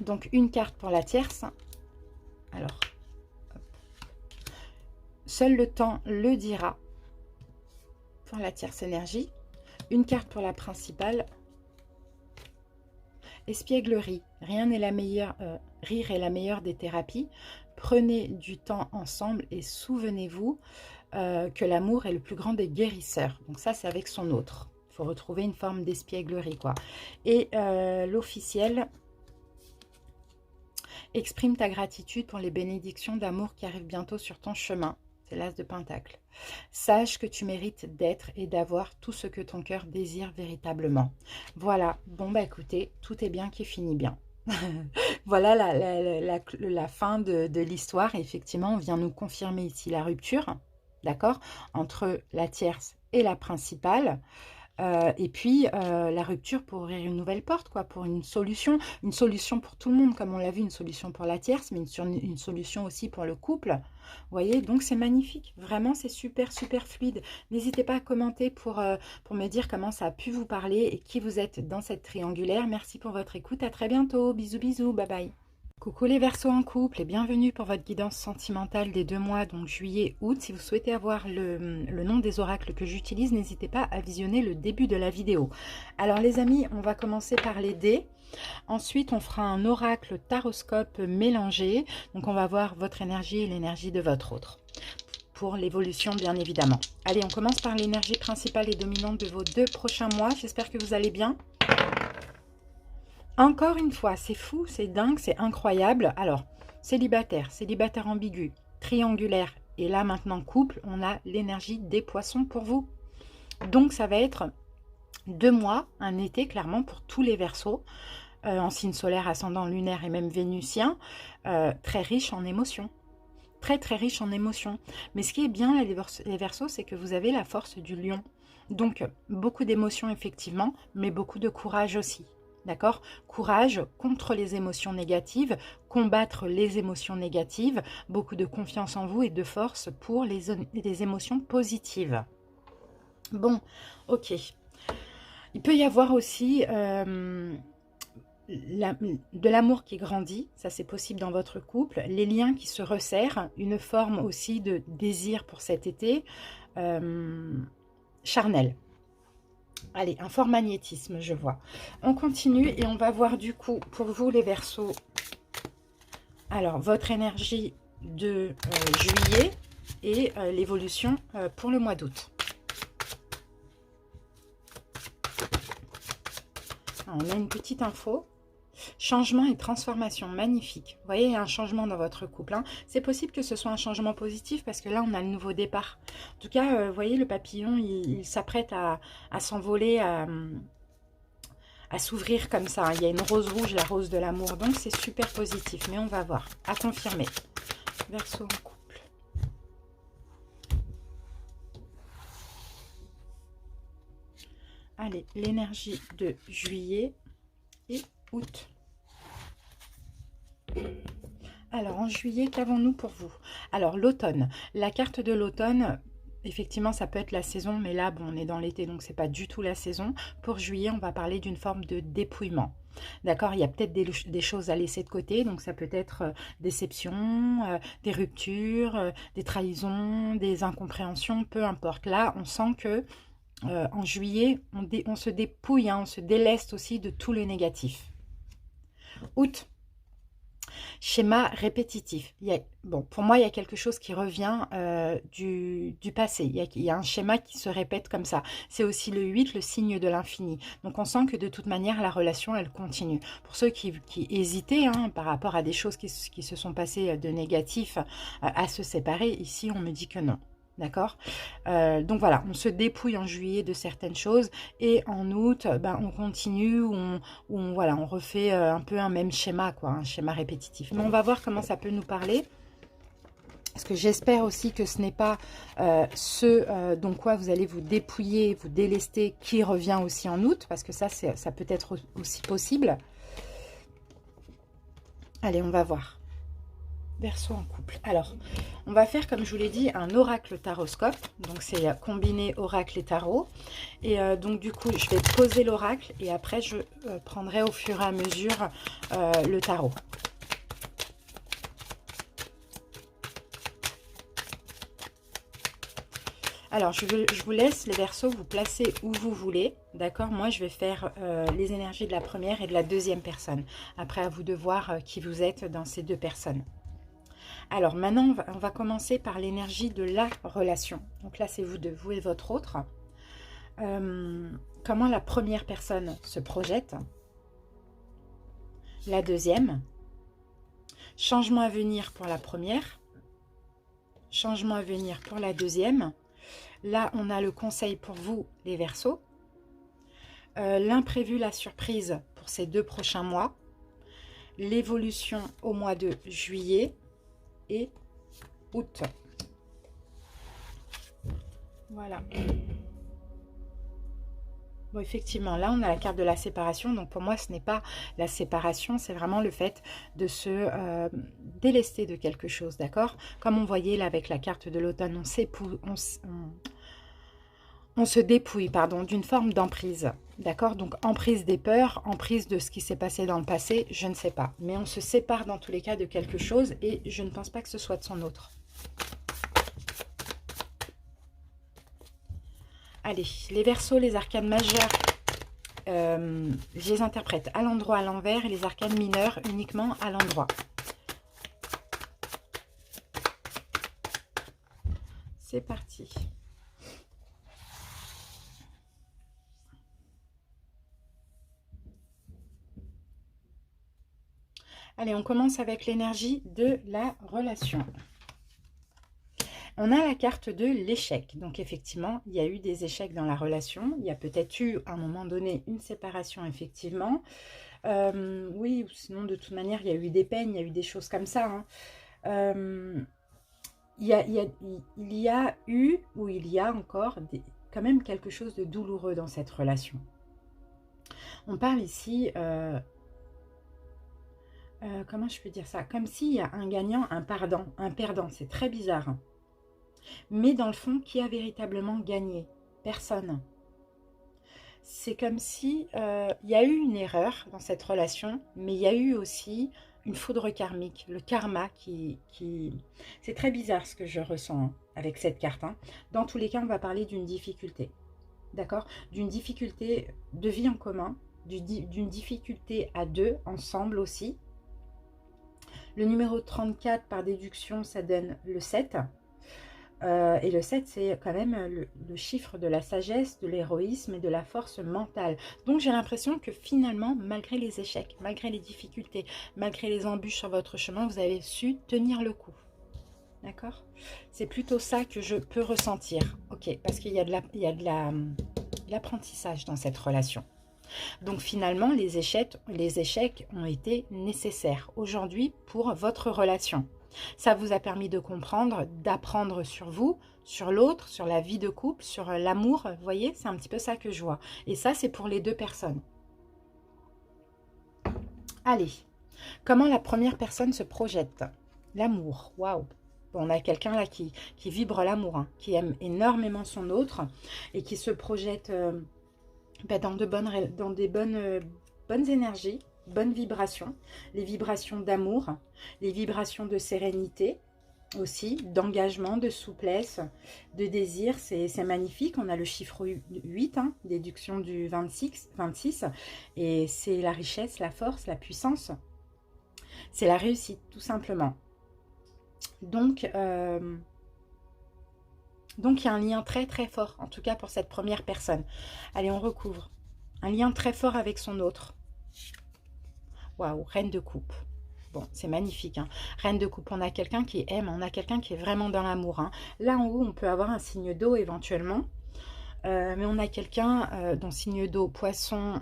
Donc, une carte pour la tierce. Alors... Seul le temps le dira pour la tierce énergie. Une carte pour la principale. Espièglerie. Rien n'est la meilleure, rire est la meilleure des thérapies. Prenez du temps ensemble et souvenez-vous que l'amour est le plus grand des guérisseurs. Donc ça, c'est avec son autre. Il faut retrouver une forme d'espièglerie, quoi. Et l'officiel... Exprime ta gratitude pour les bénédictions d'amour qui arrivent bientôt sur ton chemin. C'est l'as de Pentacle. Sache que tu mérites d'être et d'avoir tout ce que ton cœur désire véritablement. Voilà. Bon, bah écoutez, tout est bien qui finit bien. Voilà la fin de l'histoire. Effectivement, on vient nous confirmer ici la rupture, d'accord, entre la tierce et la principale. Et puis la rupture pour ouvrir une nouvelle porte, quoi, pour une solution pour tout le monde, comme on l'a vu, une solution pour la tierce, mais une solution aussi pour le couple. Vous voyez, donc c'est magnifique, vraiment c'est super fluide. N'hésitez pas à commenter pour me dire comment ça a pu vous parler et qui vous êtes dans cette triangulaire. Merci pour votre écoute, à très bientôt, bisous, bye bye. Coucou les Verseaux en couple et bienvenue pour votre guidance sentimentale des 2 mois, donc juillet-août. Si vous souhaitez avoir le nom des oracles que j'utilise, n'hésitez pas à visionner le début de la vidéo. Alors les amis, on va commencer par les dés. Ensuite, on fera un oracle taroscope mélangé. Donc on va voir votre énergie et l'énergie de votre autre. Pour l'évolution, bien évidemment. Allez, on commence par l'énergie principale et dominante de vos 2 prochains mois. J'espère que vous allez bien. Encore une fois, c'est fou, c'est dingue, c'est incroyable. Alors, célibataire ambigu, triangulaire, et là maintenant couple, on a l'énergie des poissons pour vous. Donc, ça va être 2 mois, un été clairement pour tous les Verseaux, en signe solaire, ascendant, lunaire et même vénusien, très riche en émotions. Très riche en émotions. Mais ce qui est bien, les Verseaux, c'est que vous avez la force du lion. Donc, beaucoup d'émotions effectivement, mais beaucoup de courage aussi. D'accord? Courage contre les émotions négatives, combattre les émotions négatives, beaucoup de confiance en vous et de force pour les émotions positives. Bon, ok. Il peut y avoir aussi de l'amour qui grandit, ça c'est possible dans votre couple, les liens qui se resserrent, une forme aussi de désir pour cet été charnel. Allez, un fort magnétisme, je vois. On continue et on va voir du coup, pour vous les Verseaux, alors votre énergie de juillet et l'évolution pour le mois d'août. On a une petite info. Changement et transformation, magnifique. Vous voyez, il y a un changement dans votre couple. Hein. C'est possible que ce soit un changement positif parce que là, on a le nouveau départ. En tout cas, vous voyez, le papillon, il s'apprête à s'envoler, à s'ouvrir comme ça. Il y a une rose rouge, la rose de l'amour. Donc, c'est super positif. Mais on va voir. À confirmer. Verseau en couple. Allez, l'énergie de juillet et août. Alors, en juillet, qu'avons-nous pour vous? Alors, l'automne. La carte de l'automne, effectivement, ça peut être la saison, mais là, bon, on est dans l'été, donc c'est pas du tout la saison. Pour juillet, on va parler d'une forme de dépouillement. D'accord, il y a peut-être des choses à laisser de côté, donc ça peut être déception, des ruptures, des trahisons, des incompréhensions, peu importe. Là, on sent que en juillet, on se dépouille, hein, on se déleste aussi de tout le négatif. Août. Schéma répétitif. Bon, pour moi, il y a quelque chose qui revient du passé. Il y a un schéma qui se répète comme ça. C'est aussi le 8, le signe de l'infini. Donc, on sent que de toute manière, la relation, elle continue. Pour ceux qui hésitaient par rapport à des choses qui se sont passées de négatif à se séparer, ici, on me dit que non. D'accord, donc voilà, on se dépouille en juillet de certaines choses et en août, ben, on continue, voilà, on refait un peu un même schéma, quoi, un schéma répétitif. Mais on va voir comment ça peut nous parler. Parce que j'espère aussi que ce n'est pas dont quoi vous allez vous dépouiller, vous délester, qui revient aussi en août, parce que ça peut être aussi possible. Allez, on va voir. Verseau en couple. Alors, on va faire, comme je vous l'ai dit, un oracle taroscope. Donc, c'est combiné oracle et tarot. Et donc, du coup, je vais poser l'oracle et après, je prendrai au fur et à mesure le tarot. Alors, je vous laisse les Verseaux vous placer où vous voulez. D'accord? Moi, je vais faire les énergies de la première et de la deuxième personne. Après, à vous de voir qui vous êtes dans ces deux personnes. Alors maintenant, on va commencer par l'énergie de la relation. Donc là, c'est vous deux, vous et votre autre. Comment la première personne se projette. La deuxième. Changement à venir pour la première. Changement à venir pour la deuxième. Là, on a le conseil pour vous, les Verseaux. L'imprévu, la surprise pour ces 2 prochains mois. L'évolution au mois de juillet et août. Voilà. Bon, effectivement, là, on a la carte de la séparation. Donc, pour moi, ce n'est pas la séparation. C'est vraiment le fait de se délester de quelque chose, d'accord? Comme on voyait là avec la carte de l'automne, on se dépouille, pardon, d'une forme d'emprise. D'accord? Donc, emprise des peurs, emprise de ce qui s'est passé dans le passé, je ne sais pas. Mais on se sépare dans tous les cas de quelque chose et je ne pense pas que ce soit de son autre. Allez, les Verseaux, les arcanes majeures, je les interprète à l'endroit, à l'envers, et les arcanes mineures uniquement à l'endroit. C'est parti. Allez, on commence avec l'énergie de la relation. On a la carte de l'échec. Donc, effectivement, il y a eu des échecs dans la relation. Il y a peut-être eu, à un moment donné, une séparation, effectivement. Oui, sinon, de toute manière, il y a eu des peines, il y a eu des choses comme ça. Hein. Il y a eu, ou il y a encore, quand même quelque chose de douloureux dans cette relation. On parle ici... comment je peux dire ça? Comme s'il y a un gagnant, un perdant. C'est très bizarre. Hein. Mais dans le fond, qui a véritablement gagné? Personne. c'est comme si il y a eu une erreur dans cette relation, mais il y a eu aussi une foudre karmique, le karma qui... C'est très bizarre ce que je ressens hein, avec cette carte. Hein. Dans tous les cas, on va parler d'une difficulté, d'accord? D'une difficulté de vie en commun, d'une difficulté à deux, ensemble aussi. Le numéro 34, par déduction, ça donne le 7. Et le 7, c'est quand même le chiffre de la sagesse, de l'héroïsme et de la force mentale. Donc j'ai l'impression que finalement, malgré les échecs, malgré les difficultés, malgré les embûches sur votre chemin, vous avez su tenir le coup. D'accord? C'est plutôt ça que je peux ressentir. Ok, parce qu'il y a de l'apprentissage dans cette relation. Donc finalement, les échecs ont été nécessaires aujourd'hui pour votre relation. Ça vous a permis de comprendre, d'apprendre sur vous, sur l'autre, sur la vie de couple, sur l'amour. Vous voyez, c'est un petit peu ça que je vois. Et ça, c'est pour les deux personnes. Allez, comment la première personne se projette? L'amour, waouh. On a quelqu'un là qui vibre l'amour, hein, qui aime énormément son autre et qui se projette dans des bonnes énergies, bonnes vibrations, les vibrations d'amour, les vibrations de sérénité aussi, d'engagement, de souplesse, de désir, c'est magnifique. On a le chiffre 8, hein, déduction du 26 et c'est la richesse, la force, la puissance, c'est la réussite tout simplement. Donc il y a un lien très très fort, en tout cas pour cette première personne. Allez, on recouvre. Un lien très fort avec son autre. Waouh, reine de coupe. Bon, c'est magnifique. Hein. Reine de coupe, on a quelqu'un qui aime, on a quelqu'un qui est vraiment dans l'amour. Hein. Là en haut, on peut avoir un signe d'eau éventuellement. Mais on a quelqu'un dont signe d'eau, poisson,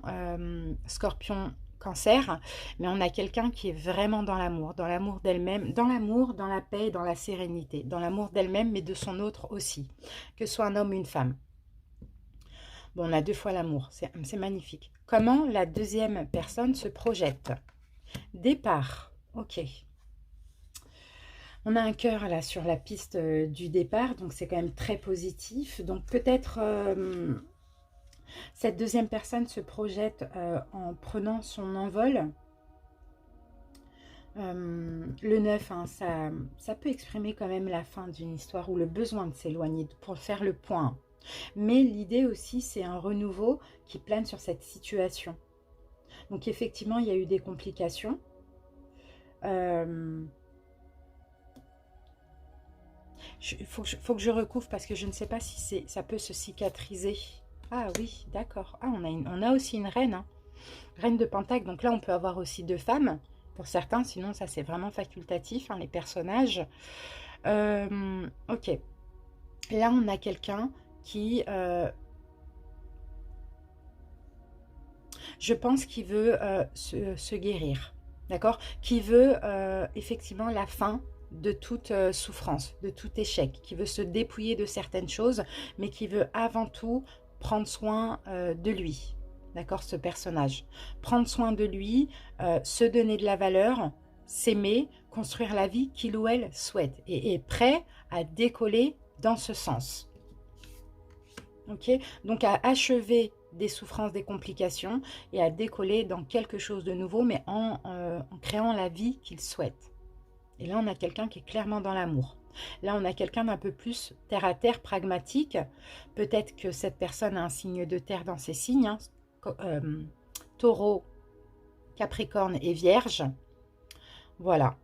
scorpion, cancer. Mais on a quelqu'un qui est vraiment dans l'amour d'elle-même, dans l'amour, dans la paix, dans la sérénité. Dans l'amour d'elle-même, mais de son autre aussi. Que ce soit un homme ou une femme. Bon, on a deux fois l'amour, c'est magnifique. Comment la deuxième personne se projette? Départ, ok. On a un cœur là sur la piste du départ, donc c'est quand même très positif. Donc peut-être cette deuxième personne se projette en prenant son envol. Le 9, hein, ça peut exprimer quand même la fin d'une histoire ou le besoin de s'éloigner pour faire le point. Mais l'idée aussi, c'est un renouveau qui plane sur cette situation. Donc effectivement, il y a eu des complications. Il faut que je recouvre parce que je ne sais pas si ça peut se cicatriser. Ah oui, d'accord. Ah, on a aussi une reine. Hein. Reine de Pentacle. Donc là, on peut avoir aussi deux femmes. Pour certains, sinon ça c'est vraiment facultatif, hein, les personnages. Ok. Là, on a quelqu'un qui, je pense qu'il veut se guérir, d'accord? Qui veut effectivement la fin de toute souffrance, de tout échec, qui veut se dépouiller de certaines choses, mais qui veut avant tout prendre soin de lui, d'accord, ce personnage. Prendre soin de lui, se donner de la valeur, s'aimer, construire la vie qu'il ou elle souhaite, et est prêt à décoller dans ce sens. Ok, donc à achever des souffrances, des complications et à décoller dans quelque chose de nouveau, mais en créant la vie qu'il souhaite. Et là, on a quelqu'un qui est clairement dans l'amour. Là, on a quelqu'un d'un peu plus terre à terre, pragmatique. Peut-être que cette personne a un signe de terre dans ses signes, hein, Taureau, Capricorne et Vierge. Voilà.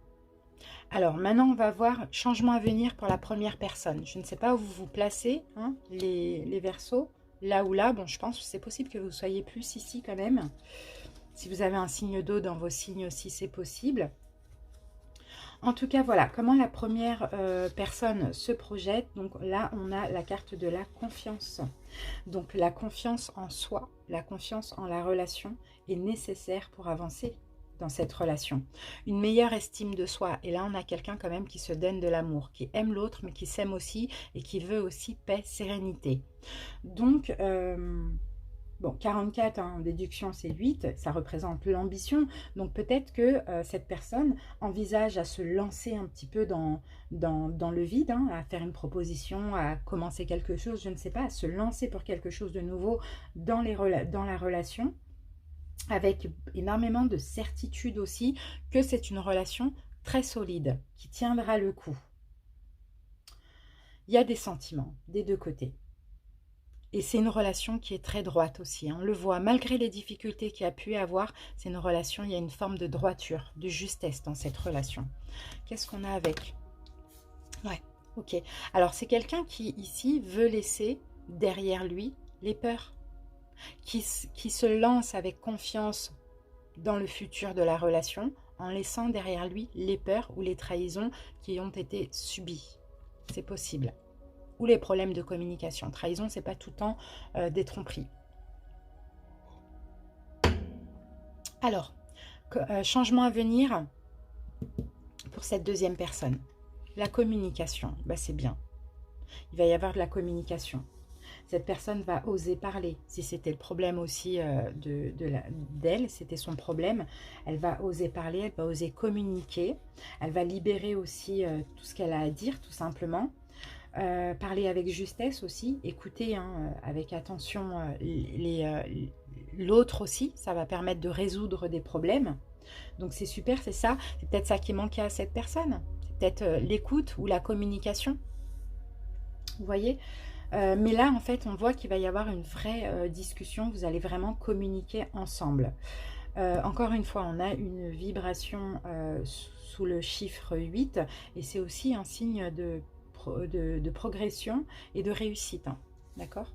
Alors, maintenant, on va voir changement à venir pour la première personne. Je ne sais pas où vous vous placez, hein, les Verseaux, là ou là. Bon, je pense que c'est possible que vous soyez plus ici quand même. Si vous avez un signe d'eau dans vos signes aussi, c'est possible. En tout cas, voilà, comment la première personne se projette. Donc là, on a la carte de la confiance. Donc la confiance en soi, la confiance en la relation est nécessaire pour avancer dans cette relation. Une meilleure estime de soi. Et là, on a quelqu'un quand même qui se donne de l'amour, qui aime l'autre, mais qui s'aime aussi et qui veut aussi paix, sérénité. Donc, Bon, 44 hein, en déduction, c'est 8, ça représente l'ambition. Donc peut-être que cette personne envisage à se lancer un petit peu dans le vide, hein, à faire une proposition, à commencer quelque chose, je ne sais pas, à se lancer pour quelque chose de nouveau dans la relation, avec énormément de certitude aussi que c'est une relation très solide, qui tiendra le coup. Il y a des sentiments des deux côtés. Et c'est une relation qui est très droite aussi. On le voit, malgré les difficultés qu'il y a pu avoir, c'est une relation, il y a une forme de droiture, de justesse dans cette relation. Qu'est-ce qu'on a avec? Ouais, ok. Alors, c'est quelqu'un qui, ici, veut laisser derrière lui les peurs, qui se lance avec confiance dans le futur de la relation, en laissant derrière lui les peurs ou les trahisons qui ont été subies. C'est possible. Ou les problèmes de communication. Trahison, c'est pas tout le temps des tromperies. Alors, changement à venir pour cette deuxième personne. La communication, bah, c'est bien. Il va y avoir de la communication. Cette personne va oser parler. Si c'était le problème aussi d'elle, c'était son problème, elle va oser parler, elle va oser communiquer. Elle va libérer aussi tout ce qu'elle a à dire, tout simplement. Parler avec justesse aussi, écouter hein, avec attention l'autre aussi, ça va permettre de résoudre des problèmes. Donc c'est super, c'est ça, c'est peut-être ça qui manquait à cette personne, c'est peut-être l'écoute ou la communication, vous voyez. Mais là en fait on voit qu'il va y avoir une vraie discussion, vous allez vraiment communiquer ensemble. Encore une fois, on a une vibration sous le chiffre 8 et c'est aussi un signe de progression et de réussite, hein, d'accord.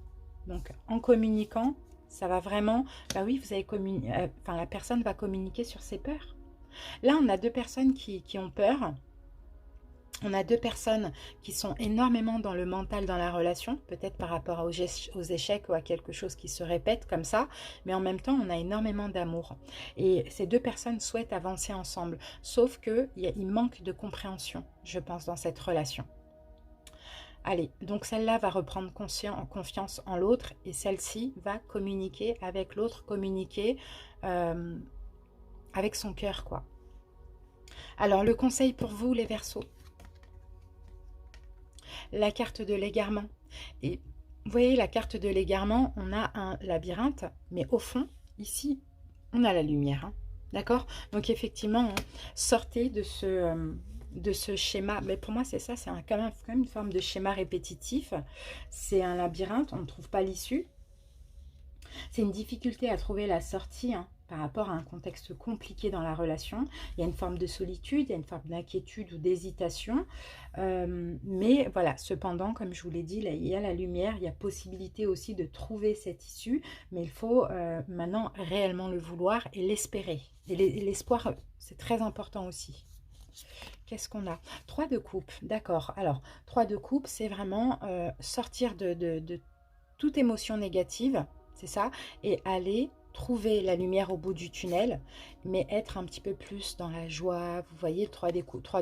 Donc en communiquant, ça va vraiment, bah oui, vous avez enfin la personne va communiquer sur ses peurs. Là on a deux personnes qui ont peur. On a deux personnes qui sont énormément dans le mental dans la relation, peut-être par rapport aux échecs ou à quelque chose qui se répète comme ça, mais en même temps, on a énormément d'amour. Et ces deux personnes souhaitent avancer ensemble, sauf qu'il manque de compréhension, je pense, dans cette relation. Allez, donc celle-là va reprendre confiance en l'autre et celle-ci va communiquer avec l'autre, communiquer avec son cœur, quoi. Alors, le conseil pour vous, les Verseaux, la carte de l'égarement. Et vous voyez, la carte de l'égarement, on a un labyrinthe, mais au fond, ici, on a la lumière. Hein, d'accord? Donc, effectivement, sortez de ce schéma, mais pour moi c'est ça, c'est quand même une forme de schéma répétitif, c'est un labyrinthe, on ne trouve pas l'issue, c'est une difficulté à trouver la sortie hein, par rapport à un contexte compliqué dans la relation, il y a une forme de solitude, il y a une forme d'inquiétude ou d'hésitation, mais voilà, cependant, comme je vous l'ai dit, là, il y a la lumière, il y a possibilité aussi de trouver cette issue, mais il faut maintenant réellement le vouloir et l'espérer, et l'espoir c'est très important aussi. Qu'est-ce qu'on a? 3 de coupe, d'accord. Alors, 3 de coupe, c'est vraiment sortir de toute émotion négative, c'est ça, et aller trouver la lumière au bout du tunnel, mais être un petit peu plus dans la joie. Vous voyez, le 3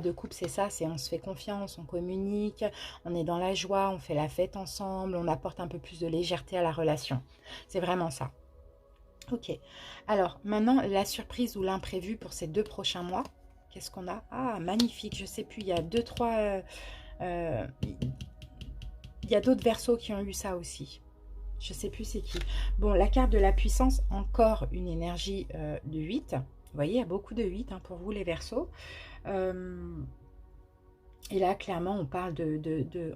de coupe, c'est ça, c'est on se fait confiance, on communique, on est dans la joie, on fait la fête ensemble, on apporte un peu plus de légèreté à la relation. C'est vraiment ça. Ok. Alors, maintenant, la surprise ou l'imprévu pour ces 2 prochains mois. Qu'est-ce qu'on a? Ah, magnifique, je sais plus, il y a 2-3... il y a d'autres Verseaux qui ont eu ça aussi. Je sais plus c'est qui. Bon, la carte de la puissance, encore une énergie de 8. Vous voyez, il y a beaucoup de 8 hein, pour vous les Verseaux. Et là, clairement, on parle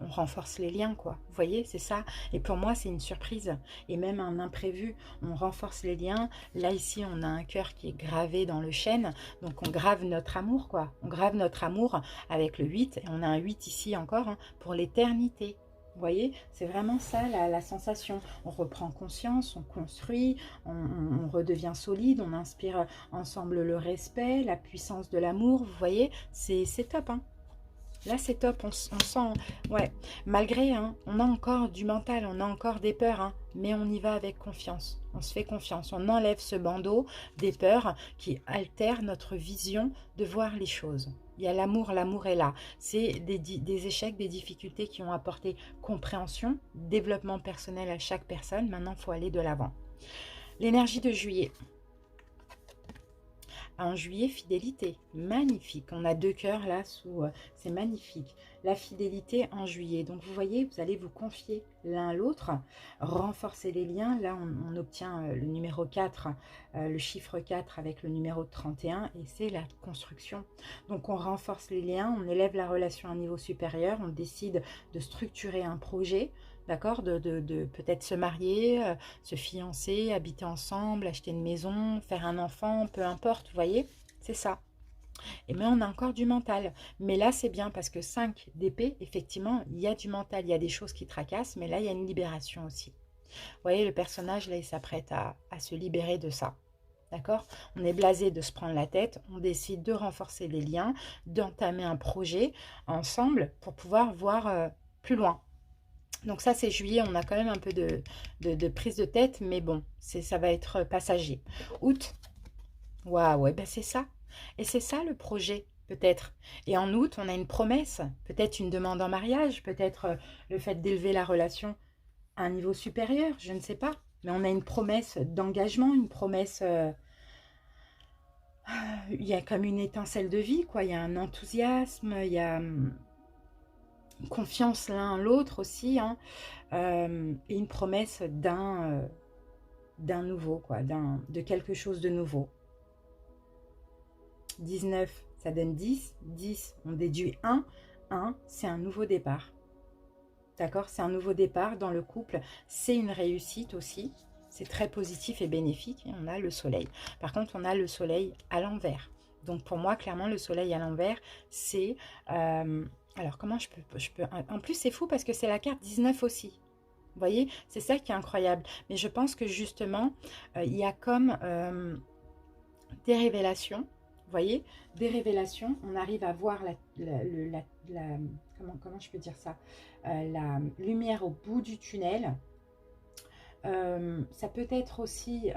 on renforce les liens, quoi. Vous voyez, c'est ça. Et pour moi, c'est une surprise. Et même un imprévu, on renforce les liens. Là, ici, on a un cœur qui est gravé dans le chêne. Donc, on grave notre amour, quoi. On grave notre amour avec le 8. Et on a un 8 ici encore hein, pour l'éternité. Vous voyez, c'est vraiment ça la sensation. On reprend conscience, on construit, on redevient solide, on inspire ensemble le respect, la puissance de l'amour. Vous voyez, c'est top, hein. Là, c'est top, on sent, ouais, malgré, hein, on a encore du mental, on a encore des peurs, hein, mais on y va avec confiance, on se fait confiance, on enlève ce bandeau des peurs qui altèrent notre vision de voir les choses. Il y a l'amour est là, c'est des échecs, des difficultés qui ont apporté compréhension, développement personnel à chaque personne, maintenant il faut aller de l'avant. L'énergie de juillet. En juillet, fidélité, magnifique. On a 2 cœurs là sous, c'est magnifique. La fidélité en juillet. Donc vous voyez, vous allez vous confier l'un à l'autre, renforcer les liens. Là, on obtient le numéro 4, le chiffre 4 avec le numéro 31 et c'est la construction. Donc on renforce les liens, on élève la relation à un niveau supérieur, on décide de structurer un projet. D'accord, de peut-être se marier, se fiancer, habiter ensemble, acheter une maison, faire un enfant, peu importe, vous voyez, c'est ça. Et mais on a encore du mental. Mais là, c'est bien parce que 5 d'épée, effectivement, il y a du mental, il y a des choses qui tracassent, mais là, il y a une libération aussi. Vous voyez, le personnage, là, il s'apprête à se libérer de ça. D'accord? On est blasé de se prendre la tête, on décide de renforcer les liens, d'entamer un projet ensemble pour pouvoir voir plus loin. Donc ça, c'est juillet, on a quand même un peu de prise de tête, mais bon, ça va être passager. Août, waouh, ouais, ben c'est ça. Et c'est ça le projet, peut-être. Et en août, on a une promesse, peut-être une demande en mariage, peut-être le fait d'élever la relation à un niveau supérieur, je ne sais pas. Mais on a une promesse d'engagement, une promesse... il y a comme une étincelle de vie, quoi. Il y a un enthousiasme, il y a... confiance l'un en l'autre aussi, hein, et une promesse d'un nouveau, quoi, de quelque chose de nouveau. 19, ça donne 10. 10, on déduit 1. 1, c'est un nouveau départ. D'accord? C'est un nouveau départ dans le couple. C'est une réussite aussi. C'est très positif et bénéfique. Et on a le soleil. Par contre, on a le soleil à l'envers. Donc, pour moi, clairement, le soleil à l'envers, c'est... alors, comment je peux... En plus, c'est fou parce que c'est la carte 19 aussi. Vous voyez, c'est ça qui est incroyable. Mais je pense que justement, il y a comme des révélations. Vous voyez, des révélations. On arrive à voir comment je peux dire ça, la lumière au bout du tunnel. Ça peut être aussi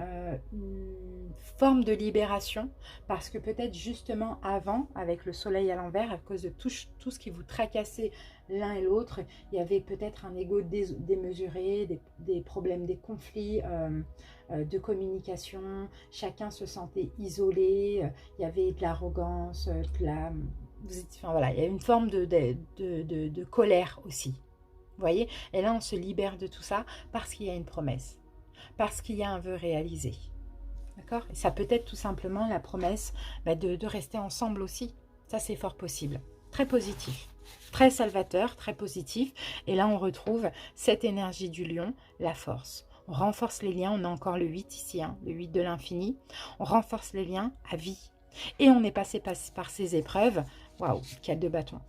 une forme de libération parce que peut-être justement avant, avec le soleil à l'envers, à cause de tout ce qui vous tracassait l'un et l'autre, il y avait peut-être un ego démesuré, des problèmes, des conflits de communication, chacun se sentait isolé, il y avait de l'arrogance, enfin, voilà, il y a une forme de colère aussi. Vous voyez? Et là, on se libère de tout ça parce qu'il y a une promesse, parce qu'il y a un vœu réalisé. D'accord? Et ça peut être tout simplement la promesse de rester ensemble aussi. Ça, c'est fort possible. Très positif, très salvateur, très positif. Et là, on retrouve cette énergie du lion, la force. On renforce les liens. On a encore le 8 ici, hein, le 8 de l'infini. On renforce les liens à vie. Et on est passé par ces épreuves. Waouh, 4 de bâton.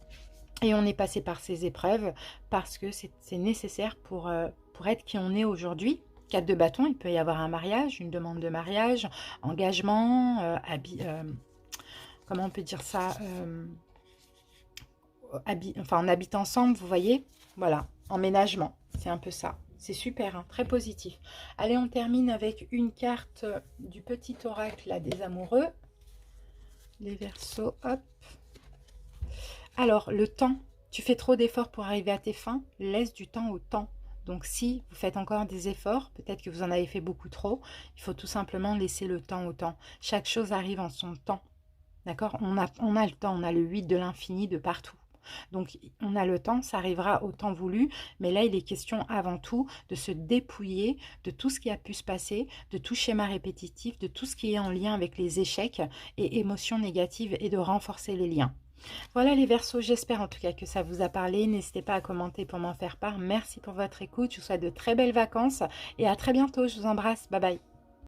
Et on est passé par ces épreuves parce que c'est nécessaire pour être qui on est aujourd'hui. 4 de bâton, il peut y avoir un mariage, une demande de mariage, engagement, comment on peut dire ça, enfin on habite ensemble, vous voyez, voilà, emménagement, c'est un peu ça. C'est super, hein, très positif. Allez, on termine avec une carte du petit oracle là, des amoureux. Les Verseaux, hop. Alors, le temps, tu fais trop d'efforts pour arriver à tes fins, laisse du temps au temps. Donc, si vous faites encore des efforts, peut-être que vous en avez fait beaucoup trop, il faut tout simplement laisser le temps au temps. Chaque chose arrive en son temps. D'accord? On a le temps, on a le 8 de l'infini de partout. Donc, on a le temps, ça arrivera au temps voulu, mais là, il est question avant tout de se dépouiller de tout ce qui a pu se passer, de tout schéma répétitif, de tout ce qui est en lien avec les échecs et émotions négatives et de renforcer les liens. Voilà les Verseaux, j'espère en tout cas que ça vous a parlé. N'hésitez pas à commenter pour m'en faire part. Merci pour votre écoute. Je vous souhaite de très belles vacances et à très bientôt. Je vous embrasse. Bye bye.